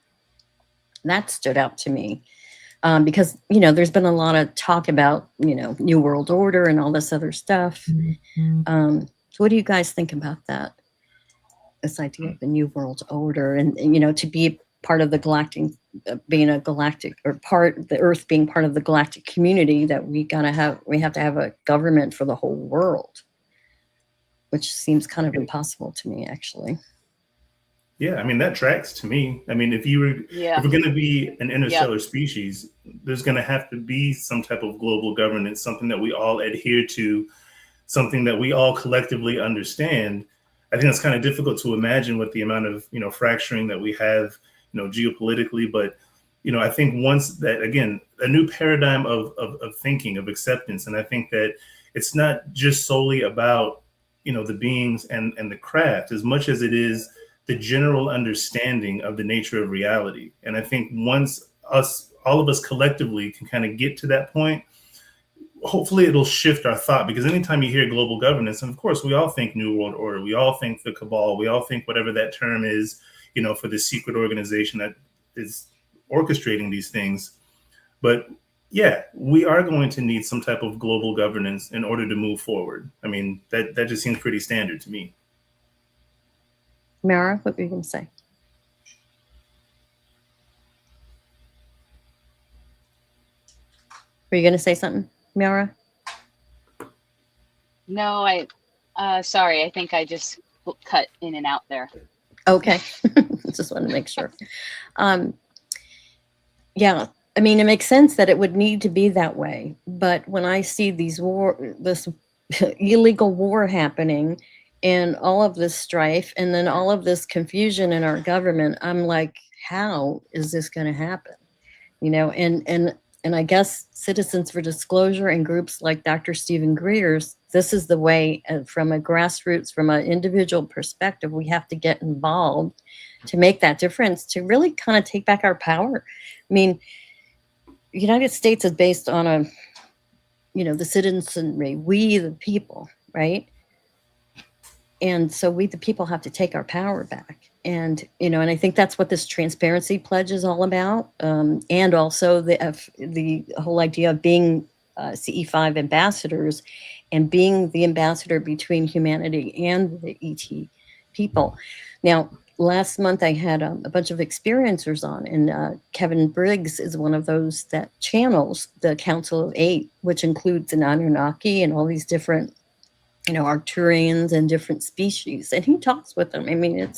That stood out to me because, there's been a lot of talk about, New World Order and all this other stuff. So what do you guys think about that? This idea of the New World Order and to be part of the galactic, being a galactic, or the Earth being part of the galactic community, that we have to have a government for the whole world, which seems kind of impossible to me, actually. Yeah, I mean that tracks to me. I mean, if Yeah. we're going to be an Yep. interstellar species, there's going to have to be some type of global governance, something that we all adhere to, something that we all collectively understand. I think it's kind of difficult to imagine with the amount of fracturing that we have, geopolitically. But I think once that, again, a new paradigm of thinking, of acceptance, and I think that it's not just solely about the beings and the craft as much as it is the general understanding of the nature of reality. And I think once all of us collectively can kind of get to that point, hopefully it'll shift our thought, because anytime you hear global governance, and of course we all think New World Order, we all think the cabal, we all think whatever that term is, for the secret organization that is orchestrating these things. But yeah, we are going to need some type of global governance in order to move forward. I mean, that just seems pretty standard to me. Mara, what were you going to say? Were you going to say something, Mara? No, sorry, I think I just cut in and out there. Okay. Just want to make sure. Yeah, I mean, it makes sense that it would need to be that way. But when I see this illegal war happening and all of this strife and then all of this confusion in our government, I'm like, how is this going to happen? And I guess Citizens for Disclosure and groups like Dr. Stephen Greer's, this is the way, from a grassroots, from an individual perspective, we have to get involved to make that difference, to really kind of take back our power. I mean, the United States is based on the citizenry, we the people, right? And so we the people have to take our power back. And and I think that's what this transparency pledge is all about, and also the whole idea of being CE5 ambassadors and being the ambassador between humanity and the ET people. Now, last month I had a bunch of experiencers on, and Kevin Briggs is one of those that channels the Council of Eight, which includes the Anunnaki and all these different Arcturians and different species, and he talks with them. I mean,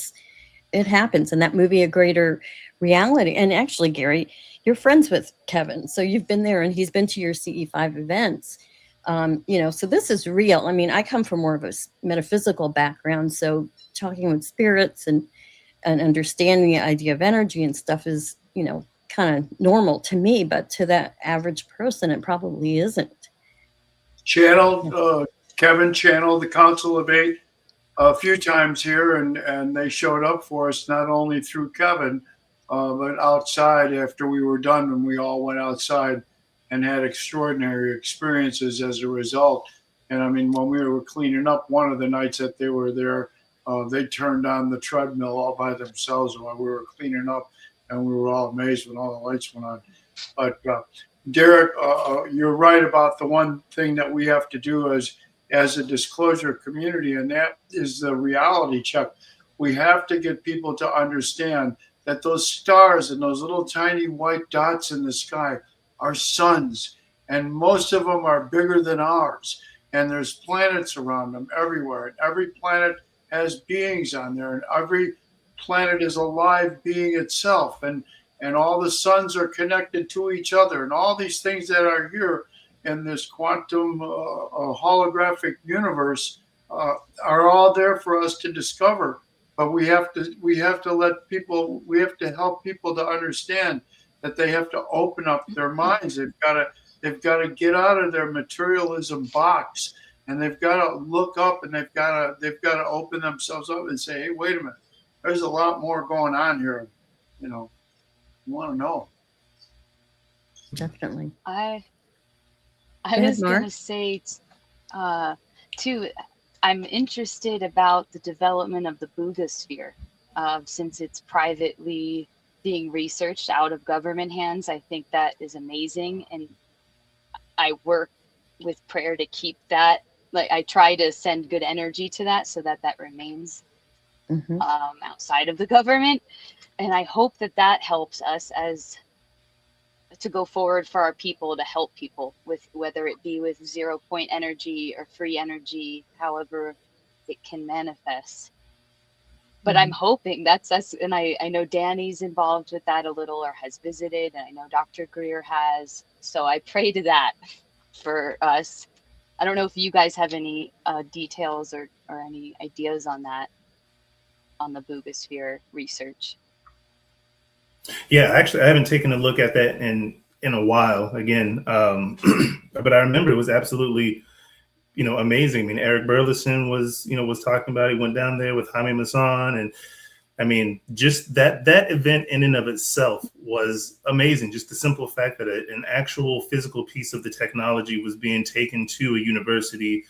it happens in that movie, A Greater Reality. And actually, Gary, you're friends with Kevin, so you've been there and he's been to your CE5 events. So this is real. I mean, I come from more of a metaphysical background, so talking with spirits and understanding the idea of energy and stuff is kind of normal to me, but to that average person it probably isn't. Kevin channeled the Council of Eight a few times here, and they showed up for us, not only through Kevin, but outside after we were done, when we all went outside and had extraordinary experiences as a result. And I mean, when we were cleaning up one of the nights that they were there, they turned on the treadmill all by themselves while we were cleaning up, and we were all amazed when all the lights went on. But Derek, you're right about the one thing that we have to do as a disclosure community, and that is the reality check. We have to get people to understand that those stars and those little tiny white dots in the sky are suns, and most of them are bigger than ours. And there's planets around them everywhere, and every planet has beings on there, and every planet is a live being itself, and all the suns are connected to each other, and all these things that are here in this quantum holographic universe are all there for us to discover. But we have to let people, we have to help people to understand that they have to open up their minds. They've got to get out of their materialism box, and they've got to look up, and they've got to open themselves up and say, hey, wait a minute, there's a lot more going on here. You want to know. Definitely. I was going to say, too, I'm interested about the development of the Buddhasphere, since it's privately being researched out of government hands. I think that is amazing. And I work with prayer to keep that. Like, I try to send good energy to that so that remains outside of the government. And I hope that helps us to go forward for our people, to help people with, whether it be with 0 point energy or free energy, however it can manifest. but I'm hoping that's us. And I know Danny's involved with that a little, or has visited, and I know Dr. Greer has. So I pray to that for us. I don't know if you guys have any details or any ideas on that, on the boobosphere research. Yeah, actually, I haven't taken a look at that in a while. Again, but I remember it was absolutely, amazing. I mean, Eric Burleson was talking about it. He went down there with Jaime Maussan, and I mean, just that event in and of itself was amazing. Just the simple fact that an actual physical piece of the technology was being taken to a university,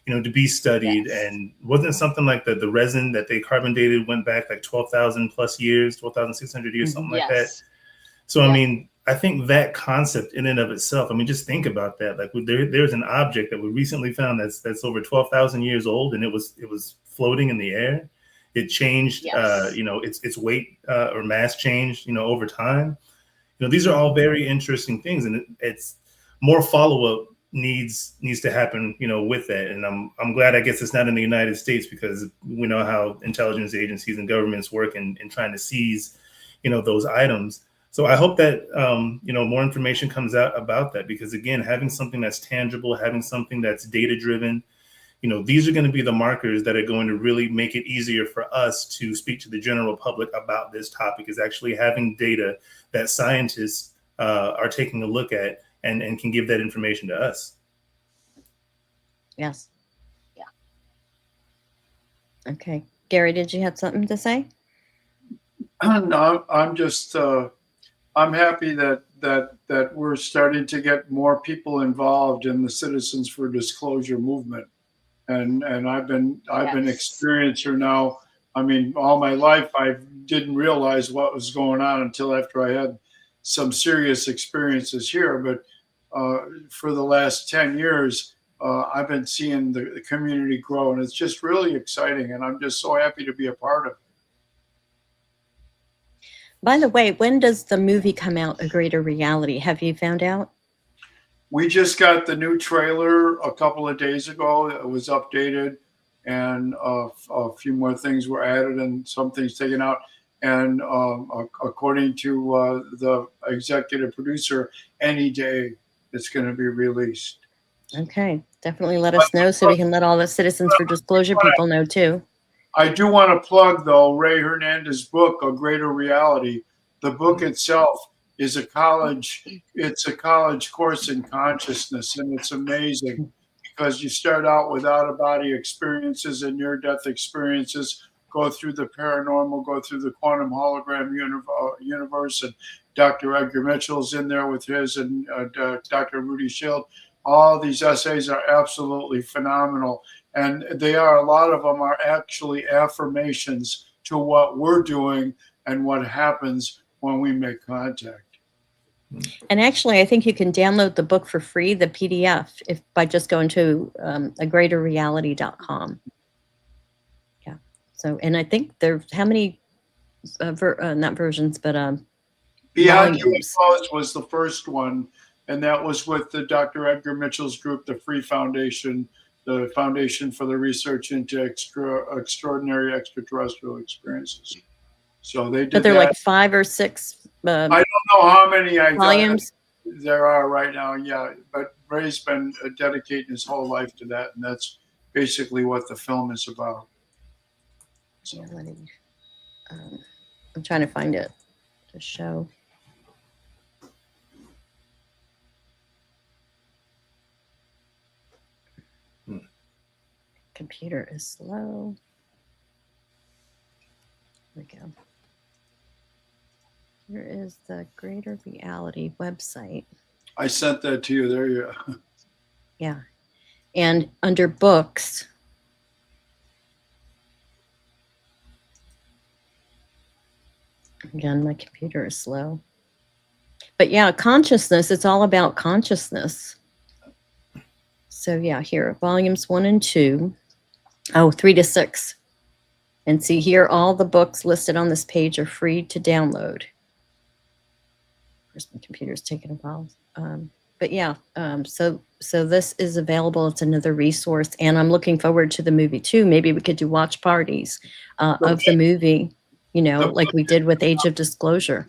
to be studied. Yes. And wasn't it something like the resin that they carbon dated went back like 12,000 plus years, 12,600 years, something like that. So, I mean, I think that concept in and of itself, I mean, just think about that. Like there's an object that we recently found that's over 12,000 years old, and it was floating in the air. It changed, its weight or mass changed, over time. These are all very interesting things, and it's more follow-up needs to happen, with that. And I'm glad, I guess, it's not in the United States, because we know how intelligence agencies and governments work in trying to seize, those items. So I hope that, more information comes out about that, because again, having something that's tangible, having something that's data driven, these are going to be the markers that are going to really make it easier for us to speak to the general public about this topic, is actually having data that scientists are taking a look at and can give that information to us. Yes. Yeah. Okay. Gary, did you have something to say? No, I'm just, I'm happy that we're starting to get more people involved in the Citizens for Disclosure movement. And I've been experiencer now. I mean, all my life, I didn't realize what was going on until after I had some serious experiences here. But for the last 10 years, I've been seeing the community grow, and it's just really exciting. And I'm just so happy to be a part of it. By the way, when does the movie come out, A Greater Reality? Have you found out? We just got the new trailer a couple of days ago. It was updated, and a few more things were added and some things taken out. And according to the executive producer, any day it's going to be released. Okay, definitely let us know so we can let all the Citizens for Disclosure people know too. I do want to plug, though, Ray Hernandez's book, A Greater Reality. The book itself is it's a college course in consciousness, and it's amazing because you start out with out-of-body experiences and near-death experiences, go through the paranormal, go through the quantum hologram universe, and Dr. Edgar Mitchell's in there with his, and Dr. Rudy Schild. All these essays are absolutely phenomenal. And they are, a lot of them are actually affirmations to what we're doing and what happens when we make contact. And actually, I think you can download the book for free, the PDF, by just going to agreaterreality.com. Yeah. So, and I think there's how many, not versions, but Beyond volumes. UFOs was the first one, and that was with the Dr. Edgar Mitchell's group, the Free Foundation, the Foundation for the Research into Extraordinary Extraterrestrial Experiences. So they did. But they're like 5 or 6. I don't know how many volumes there are right now. Yeah, but Ray's been dedicating his whole life to that, and that's basically what the film is about. So. I'm trying to find it to show. Computer is slow. There we go. Here is the Greater Reality website. I sent that to you. There you go. Yeah. And under books, again, my computer is slow. But yeah, consciousness, it's all about consciousness. So yeah, here, volumes 1 and 2. Oh, 3 to 6. And see here, all the books listed on this page are free to download. Of course, my computer's taking a while. but yeah, so this is available. It's another resource, and I'm looking forward to the movie too. Maybe we could do watch parties of the movie, like we did with Age of Disclosure.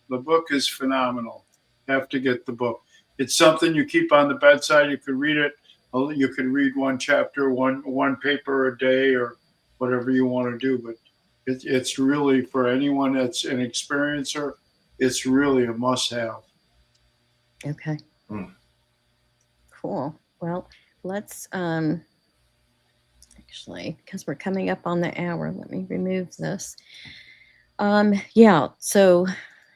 The book is phenomenal. Have to get the book. It's something you keep on the bedside. You could read it. You could read one chapter, one paper a day, or whatever you want to do. But it's really, for anyone that's an experiencer, it's really a must-have. Okay. Cool. Well, let's actually, because we're coming up on the hour, let me remove this. Yeah, so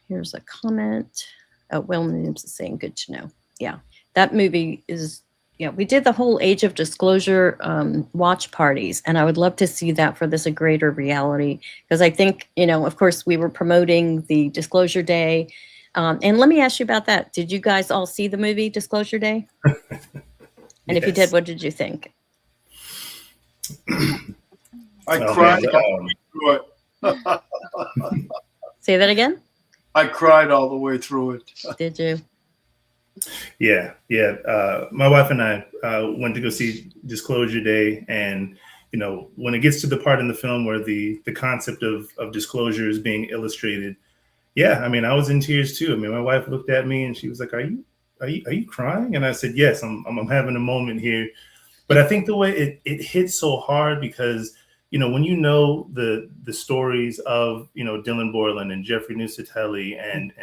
here's a comment. Oh, Williams is saying good to know. Yeah, that movie is, yeah, we did the whole Age of Disclosure watch parties, and I would love to see that for this A Greater Reality, because I think, of course, we were promoting the Disclosure Day. And let me ask you about that. Did you guys all see the movie Disclosure Day? And if you did, what did you think? I cried all the way through it. Say that again? I cried all the way through it. Did you? Yeah. My wife and I went to go see Disclosure Day, and when it gets to the part in the film where the concept of disclosure is being illustrated, yeah, I mean, I was in tears too. I mean, my wife looked at me and she was like, "Are you crying?" And I said, "Yes, I'm having a moment here." But I think the way it hits so hard because when the stories of Dylan Borland and Jeffrey Nusatelli and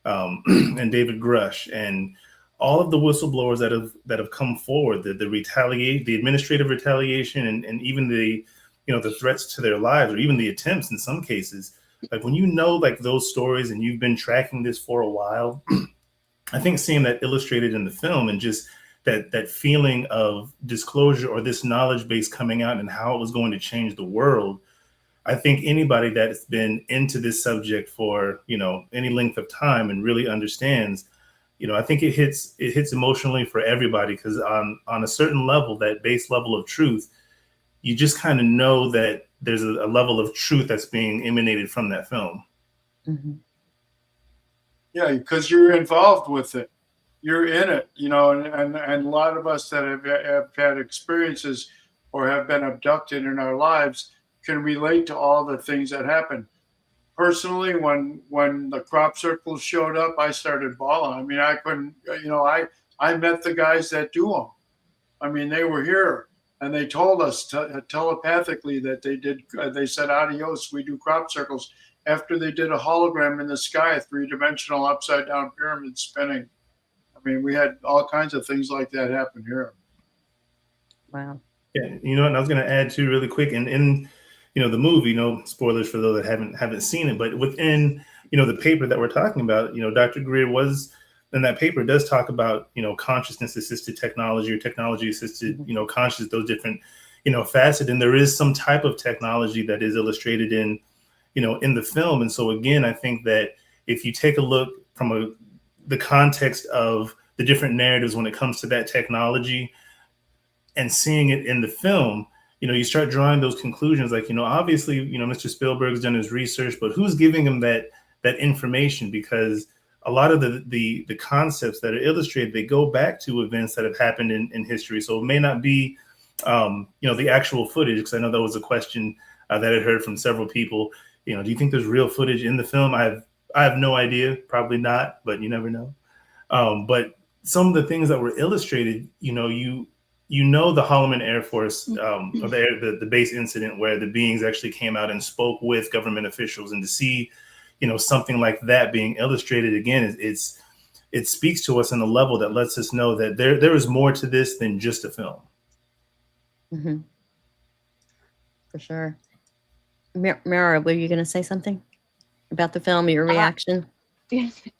and David Grush and all of the whistleblowers that have come forward, the administrative retaliation, and even the threats to their lives, or even the attempts in some cases. Like when like those stories and you've been tracking this for a while, I think seeing that illustrated in the film and just that feeling of disclosure or this knowledge base coming out and how it was going to change the world. I think anybody that's been into this subject for, any length of time and really understands, I think it hits emotionally for everybody, because on a certain level, that base level of truth, you just kind of know that there's a level of truth that's being emanated from that film. Mm-hmm. Yeah, because you're involved with it. You're in it, and a lot of us that have had experiences or have been abducted in our lives can relate to all the things that happen. Personally, when the crop circles showed up, I started bawling. I mean, I couldn't, I met the guys that do them. I mean, they were here and they told us telepathically that they said, "Adios, we do crop circles," after they did a hologram in the sky, a 3-dimensional upside down pyramid spinning. I mean, we had all kinds of things like that happen here. Wow. Yeah, and I was going to add too, really quick, and in the movie, spoilers for those that haven't seen it, but within the paper that we're talking about, Dr. Greer was in that paper does talk about consciousness assisted technology or technology assisted conscious, those different facets, and there is some type of technology that is illustrated in in the film. And so again, I think that if you take a look from the context of the different narratives when it comes to that technology and seeing it in the film, you start drawing those conclusions. Like, obviously, Mr. Spielberg's done his research, but who's giving him that information? Because a lot of the concepts that are illustrated, they go back to events that have happened in history. So it may not be, the actual footage, because I know that was a question that I heard from several people. Do you think there's real footage in the film? I have no idea, probably not, but you never know. But some of the things that were illustrated, the Holloman Air Force, or the base incident where the beings actually came out and spoke with government officials, and to see, something like that being illustrated again, it speaks to us on a level that lets us know that there is more to this than just a film. Mm-hmm. For sure. Mara, were you going to say something about the film, your reaction?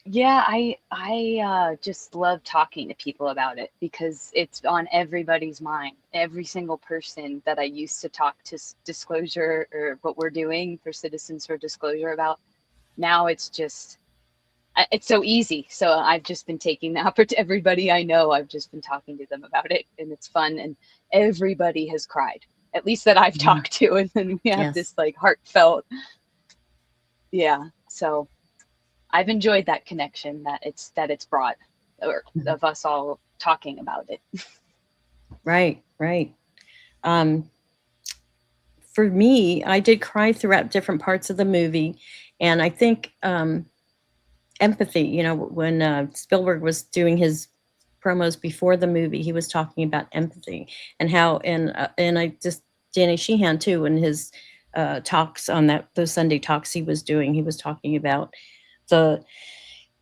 Yeah, I just love talking to people about it because it's on everybody's mind. Every single person that I used to talk to disclosure or what we're doing for Citizens for Disclosure about, now it's so easy. So I've just been taking the opportunity. Everybody I know, I've just been talking to them about it, and it's fun. And everybody has cried, at least that I've talked to, and then we have this like heartfelt. Yeah, so I've enjoyed that connection that it's brought. or of us all talking about it. Right, right. Um, for me, I did cry throughout different parts of the movie, and I think empathy. You know, when Spielberg was doing his promos before the movie, he was talking about empathy and how, and I just Danny Sheehan too, in his talks on those Sunday talks he was doing, he was talking about the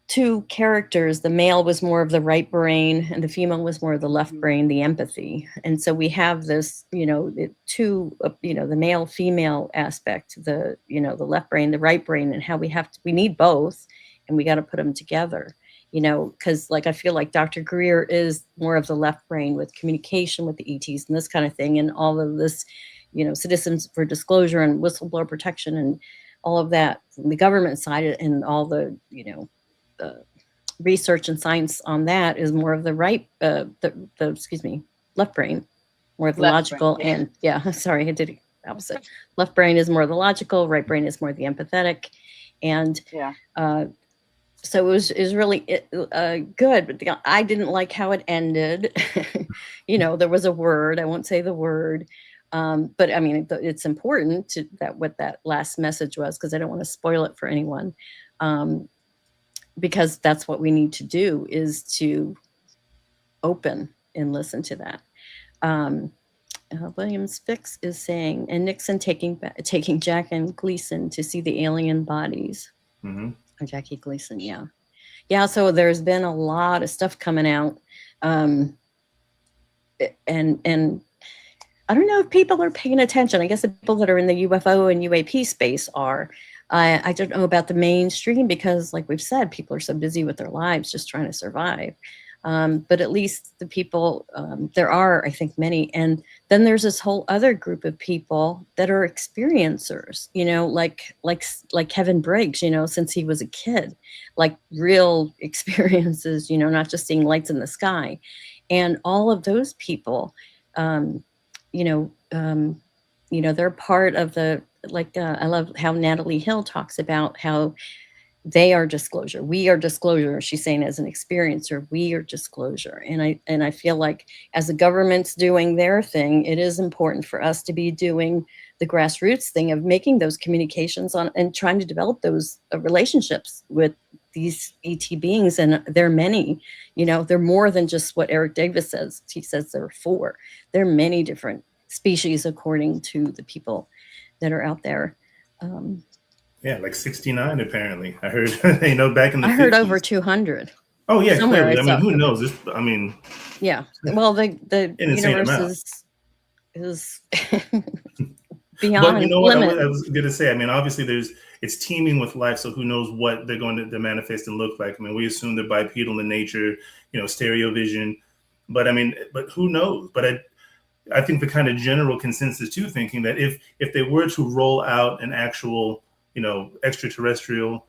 two characters. The male was more of the right brain and the female was more of the left brain, the empathy. And so we have this, you know, the male female aspect, the left brain, the right brain, and how we need both, and we got to put them together, because like I feel like Dr. Greer is more of the left brain with communication with the ETs and this kind of thing, and all of this, citizens for disclosure and whistleblower protection and all of that from the government side, and all the research and science on that is more of the right, left brain, more of the logical. Brain, yeah. And sorry, I did it opposite. Left brain is more the logical, right brain is more the empathetic. And so it was really good, but I didn't like how it ended. There was a word, I won't say the word, but I mean, it's important what that last message was, because I don't want to spoil it for anyone. Because that's what we need to do, is to open and listen to that. Williams Fix is saying, and Nixon taking Jack and Gleason to see the alien bodies. Mm-hmm. Or Jackie Gleason, yeah. So there's been a lot of stuff coming out, and I don't know if people are paying attention. I guess the people that are in the UFO and UAP space are. I don't know about the mainstream, because like we've said, people are so busy with their lives just trying to survive. But at least the people, there are, I think, many. And then there's this whole other group of people that are experiencers, like Kevin Briggs, since he was a kid, like real experiences, not just seeing lights in the sky. And all of those people, they're part of the, I love how Natalie Hill talks about how they are disclosure. We are disclosure. She's saying, as an experiencer, we are disclosure. And I feel like as the government's doing their thing, it is important for us to be doing the grassroots thing of making those communications and trying to develop those relationships with these ET beings. And there are many, they're more than just what Eric Davis says. He says there are 4. There are many different species according to the people that are out there. Yeah, like 69 apparently. I heard, back in the 50s. I heard over 200. Oh yeah, clearly. I mean, who knows? Yeah. Well, the universe is beyond. But you know what limit. I was going to say? I mean, obviously it's teeming with life, so who knows what they're going to manifest and look like. I mean, we assume they're bipedal in nature, stereo vision, but who knows? But I think the kind of general consensus too, thinking that if they were to roll out an actual, extraterrestrial,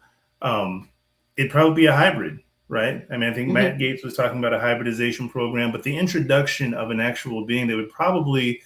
it'd probably be a hybrid, right? I mean, I think Matt Gates was talking about a hybridization program, but the introduction of an actual being, they would probably,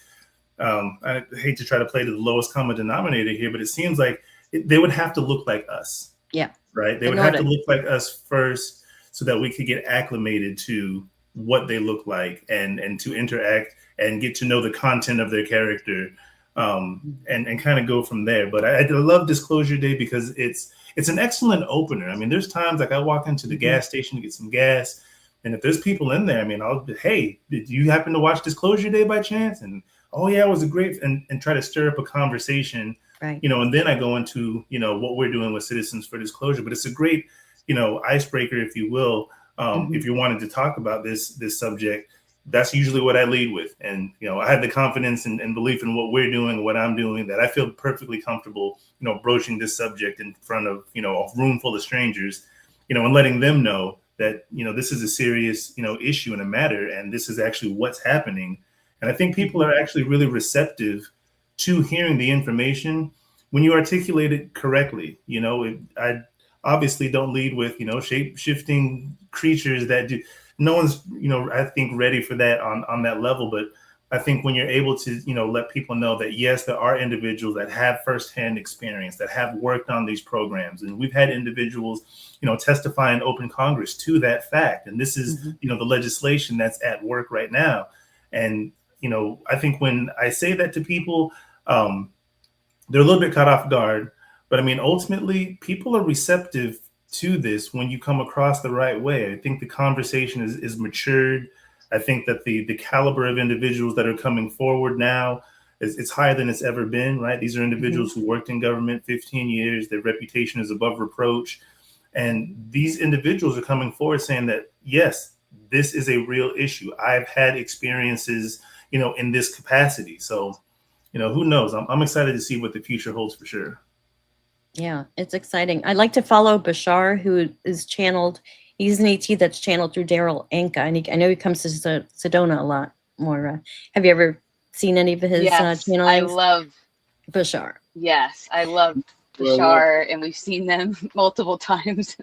I hate to try to play to the lowest common denominator here, but it seems like they would have to look like us. Yeah. Right. They would have to look like us first, so that we could get acclimated to what they look like and to interact and get to know the content of their character, and kind of go from there. But I love Disclosure Day because it's an excellent opener. I mean, there's times like I walk into the gas station to get some gas, and if there's people in there, I mean, hey, did you happen to watch Disclosure Day by chance? And oh yeah, it was a great, and try to stir up a conversation, right? And then I go into what we're doing with Citizens for Disclosure. But it's a great icebreaker, if you will, if you're wanting to talk about this subject. That's usually what I lead with. And, I have the confidence and belief in what we're doing, what I'm doing, that I feel perfectly comfortable, broaching this subject in front of, a room full of strangers, and letting them know that, this is a serious, issue and a matter, and this is actually what's happening. And I think people are actually really receptive to hearing the information when you articulate it correctly. I obviously don't lead with, shape-shifting creatures that do. No one's, I think, ready for that on that level. But I think when you're able to, let people know that, yes, there are individuals that have firsthand experience, that have worked on these programs. And we've had individuals, testify in open Congress to that fact. And this is, the legislation that's at work right now. And, I think when I say that to people, they're a little bit caught off guard. But I mean, ultimately, people are receptive to this when you come across the right way. I think the conversation is matured. I think that the caliber of individuals that are coming forward now it's higher than it's ever been, right? These are individuals who worked in government 15 years. Their reputation is above reproach. And these individuals are coming forward saying that, yes, this is a real issue. I've had experiences, in this capacity. So, who knows? I'm excited to see what the future holds for sure. Yeah, it's exciting. I'd like to follow Bashar, who is channeled. He's an ET that's channeled through Daryl Anka, and I know he comes to Sedona a lot more. Have you ever seen any of his channelings? I love Bashar. Yes, I love Bashar, and we've seen them multiple times.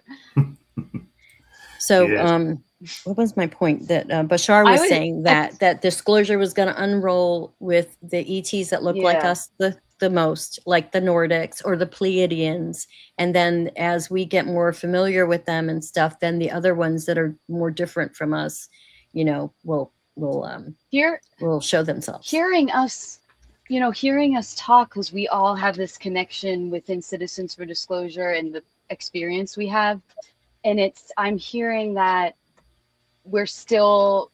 So, what was my point? That Bashar was saying that disclosure was going to unroll with the ETs that look like us the most, like the Nordics or the Pleiadians, and then as we get more familiar with them and stuff, then the other ones that are more different from us, will show themselves. Hearing us talk, because we all have this connection within Citizens for Disclosure and the experience we have, and I'm hearing that we're still,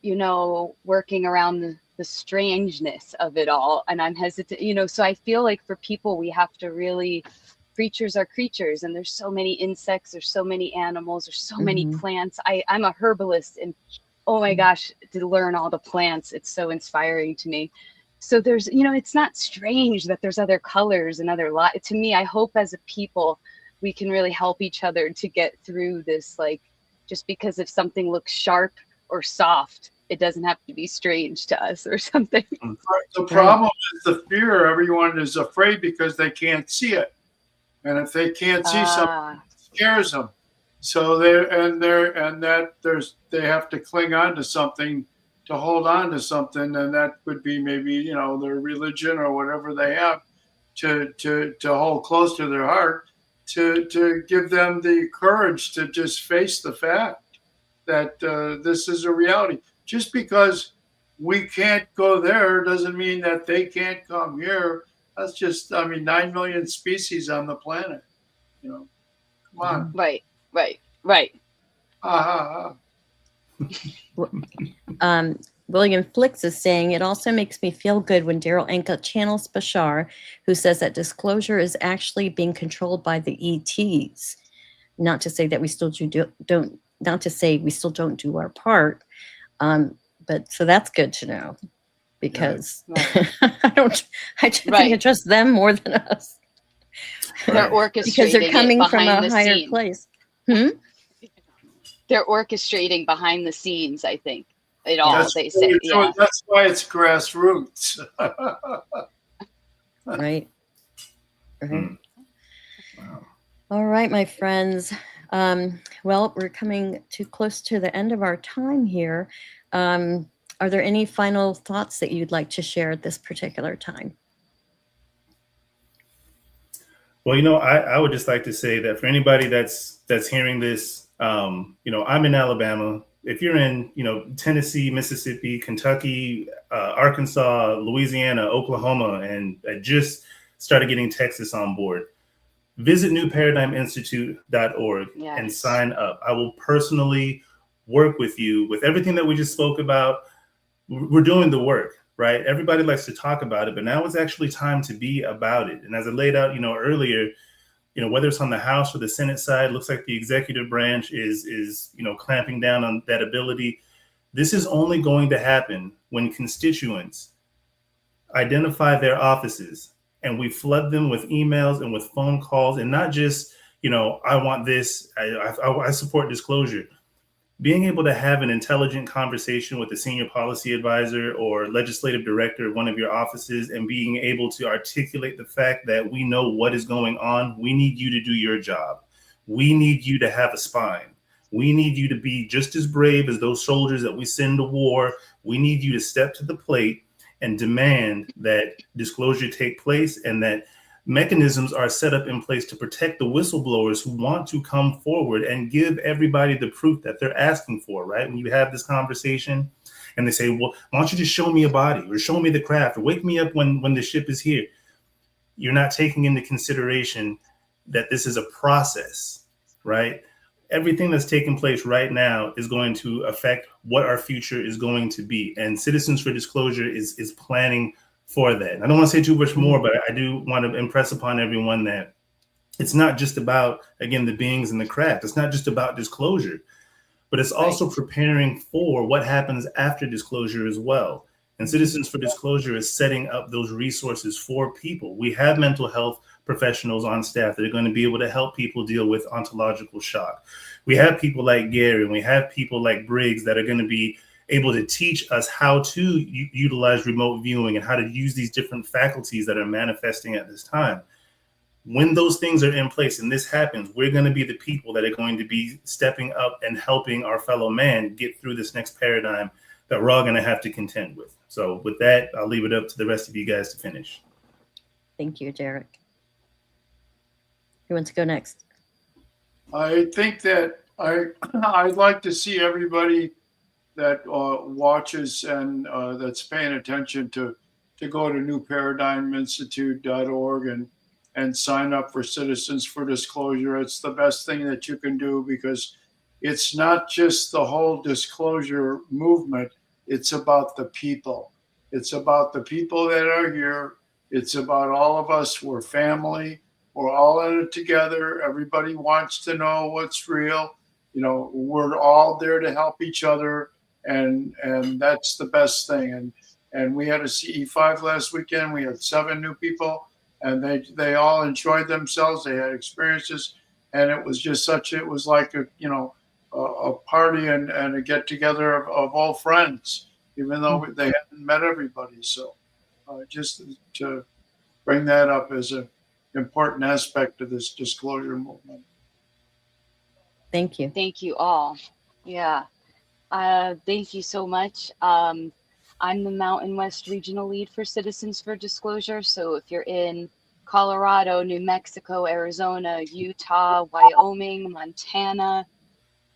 working around the strangeness of it all, and I'm hesitant, so I feel like for people, we have to really, creatures are creatures, and there's so many insects, there's so many animals, there's so many plants. I'm a herbalist, and oh my gosh, to learn all the plants, it's so inspiring to me. So there's, it's not strange that there's other colors and other to me, I hope as a people we can really help each other to get through this, like, just because if something looks sharp or soft, it doesn't have to be strange to us or something. The problem is the fear. Everyone is afraid because they can't see it. And if they can't see something, it scares them. So they have to cling on to something, to hold on to something. And that would be maybe, their religion or whatever they have to hold close to their heart, to give them the courage to just face the fact that this is a reality. Just because we can't go there doesn't mean that they can't come here. That's just, 9 million species on the planet. Come on. Right. William Flix is saying, it also makes me feel good when Daryl Anka channels Bashar, who says that disclosure is actually being controlled by the ETs. Not to say that we still don't do our part. But so that's good to know, because I think I trust them more than us. They're orchestrating because they're coming from a higher scene. place. They're orchestrating behind the scenes, I think. They say. Yeah. That's why it's grassroots. Right. All right, my friends. Well, we're coming too close to the end of our time here. Are there any final thoughts that you'd like to share at this particular time? Well, I would just like to say that for anybody that's hearing this, I'm in Alabama. If you're in, Tennessee, Mississippi, Kentucky, Arkansas, Louisiana, Oklahoma, and I just started getting Texas on board, visit newparadigminstitute.org and sign up. I will personally work with you with everything that we just spoke about. We're doing the work, right? Everybody likes to talk about it, but now it's actually time to be about it. And as I laid out, earlier, whether it's on the House or the Senate side, looks like the executive branch is clamping down on that ability. This is only going to happen when constituents identify their offices and we flood them with emails and with phone calls, and not just, I want this, I support disclosure. Being able to have an intelligent conversation with a senior policy advisor or legislative director of one of your offices, and being able to articulate the fact that we know what is going on. We need you to do your job. We need you to have a spine. We need you to be just as brave as those soldiers that we send to war. We need you to step to the plate and demand that disclosure take place, and that mechanisms are set up in place to protect the whistleblowers who want to come forward and give everybody the proof that they're asking for, right? When you have this conversation and they say, well, why don't you just show me a body or show me the craft or wake me up when the ship is here? You're not taking into consideration that this is a process, right? Everything that's taking place right now is going to affect what our future is going to be. And Citizens for Disclosure is planning for that. I don't want to say too much more, but I do want to impress upon everyone that it's not just about, again, the beings and the craft. It's not just about disclosure, but it's also preparing for what happens after disclosure as well. And Citizens for Disclosure is setting up those resources for people. We have mental health professionals on staff that are going to be able to help people deal with ontological shock. We have people like Gary, and we have people like Briggs that are going to be able to teach us how to utilize remote viewing and how to use these different faculties that are manifesting at this time. When those things are in place and this happens, we're going to be the people that are going to be stepping up and helping our fellow man get through this next paradigm that we're all going to have to contend with. So with that, I'll leave it up to the rest of you guys to finish. Thank you, Derek. Who wants to go next? I think that I'd like to see everybody that watches and that's paying attention to go to newparadigminstitute.org and sign up for Citizens for Disclosure. It's the best thing that you can do, because it's not just the whole disclosure movement. It's about the people. It's about the people that are here. It's about all of us. We're family. We're all in it together. Everybody wants to know what's real. You know, we're all there to help each other. And that's the best thing. And we had a CE5 last weekend. We had 7 new people, and they all enjoyed themselves. They had experiences, and it was just it was like a party and a get together of all friends, even though they hadn't met everybody. So just to bring that up as an important aspect of this disclosure movement. Thank you. Thank you all. Yeah. Thank you so much. I'm the Mountain West Regional Lead for Citizens for Disclosure. So if you're in Colorado, New Mexico, Arizona, Utah, Wyoming, Montana,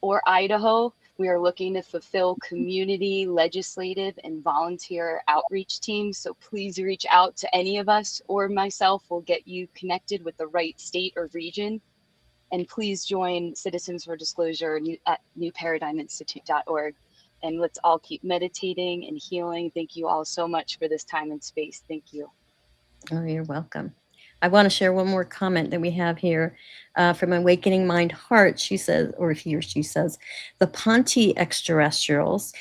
or Idaho, we are looking to fulfill community, legislative, and volunteer outreach teams. So please reach out to any of us or myself. We'll get you connected with the right state or region. And please join Citizens for Disclosure at newparadigminstitute.org. And let's all keep meditating and healing. Thank you all so much for this time and space. Thank you. Oh, you're welcome. I want to share one more comment that we have here from Awakening Mind Heart. She says, or he or she says, the Ponte extraterrestrials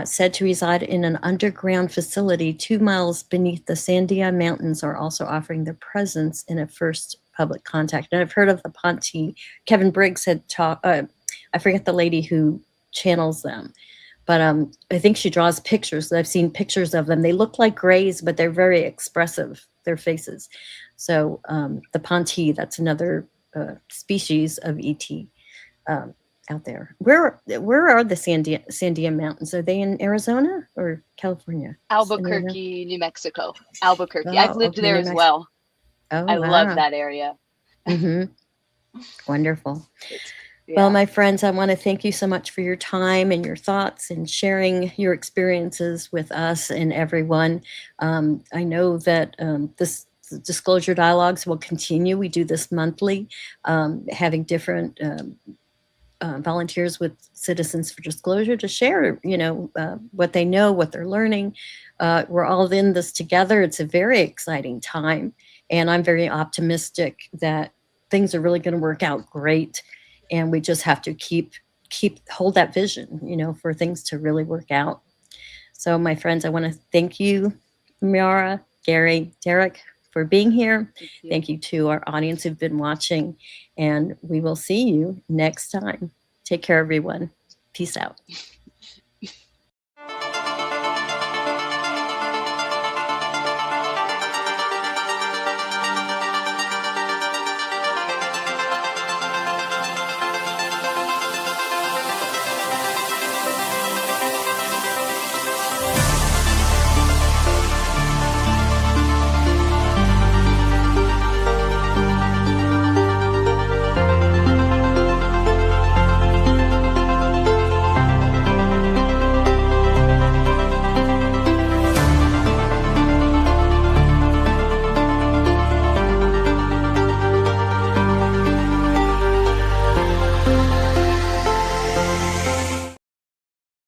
said to reside in an underground facility 2 miles beneath the Sandia Mountains are also offering their presence in a first public contact. And I've heard of the Ponte. Kevin Briggs had talked, I forget the lady who channels them, but I think she draws pictures. I've seen pictures of them. They look like grays, but they're very expressive, their faces. So the Ponte, that's another species of ET out there. Where are the Sandia Mountains? Are they in Arizona or California? Albuquerque, New Mexico. Albuquerque. Oh, I've lived okay, there New as well. Oh, I wow. love that area. Mm-hmm. Wonderful. Yeah. Well, my friends, I want to thank you so much for your time and your thoughts and sharing your experiences with us and everyone. I know that this disclosure dialogues will continue. We do this monthly, having different volunteers with Citizens for Disclosure to share, what they know, what they're learning. We're all in this together. It's a very exciting time, and I'm very optimistic that things are really going to work out great. And we just have to hold that vision, for things to really work out. So, my friends, I want to thank you, Miara, Gary, Derek, for being here. Thank you to our audience who've been watching, and we will see you next time. Take care, everyone. Peace out.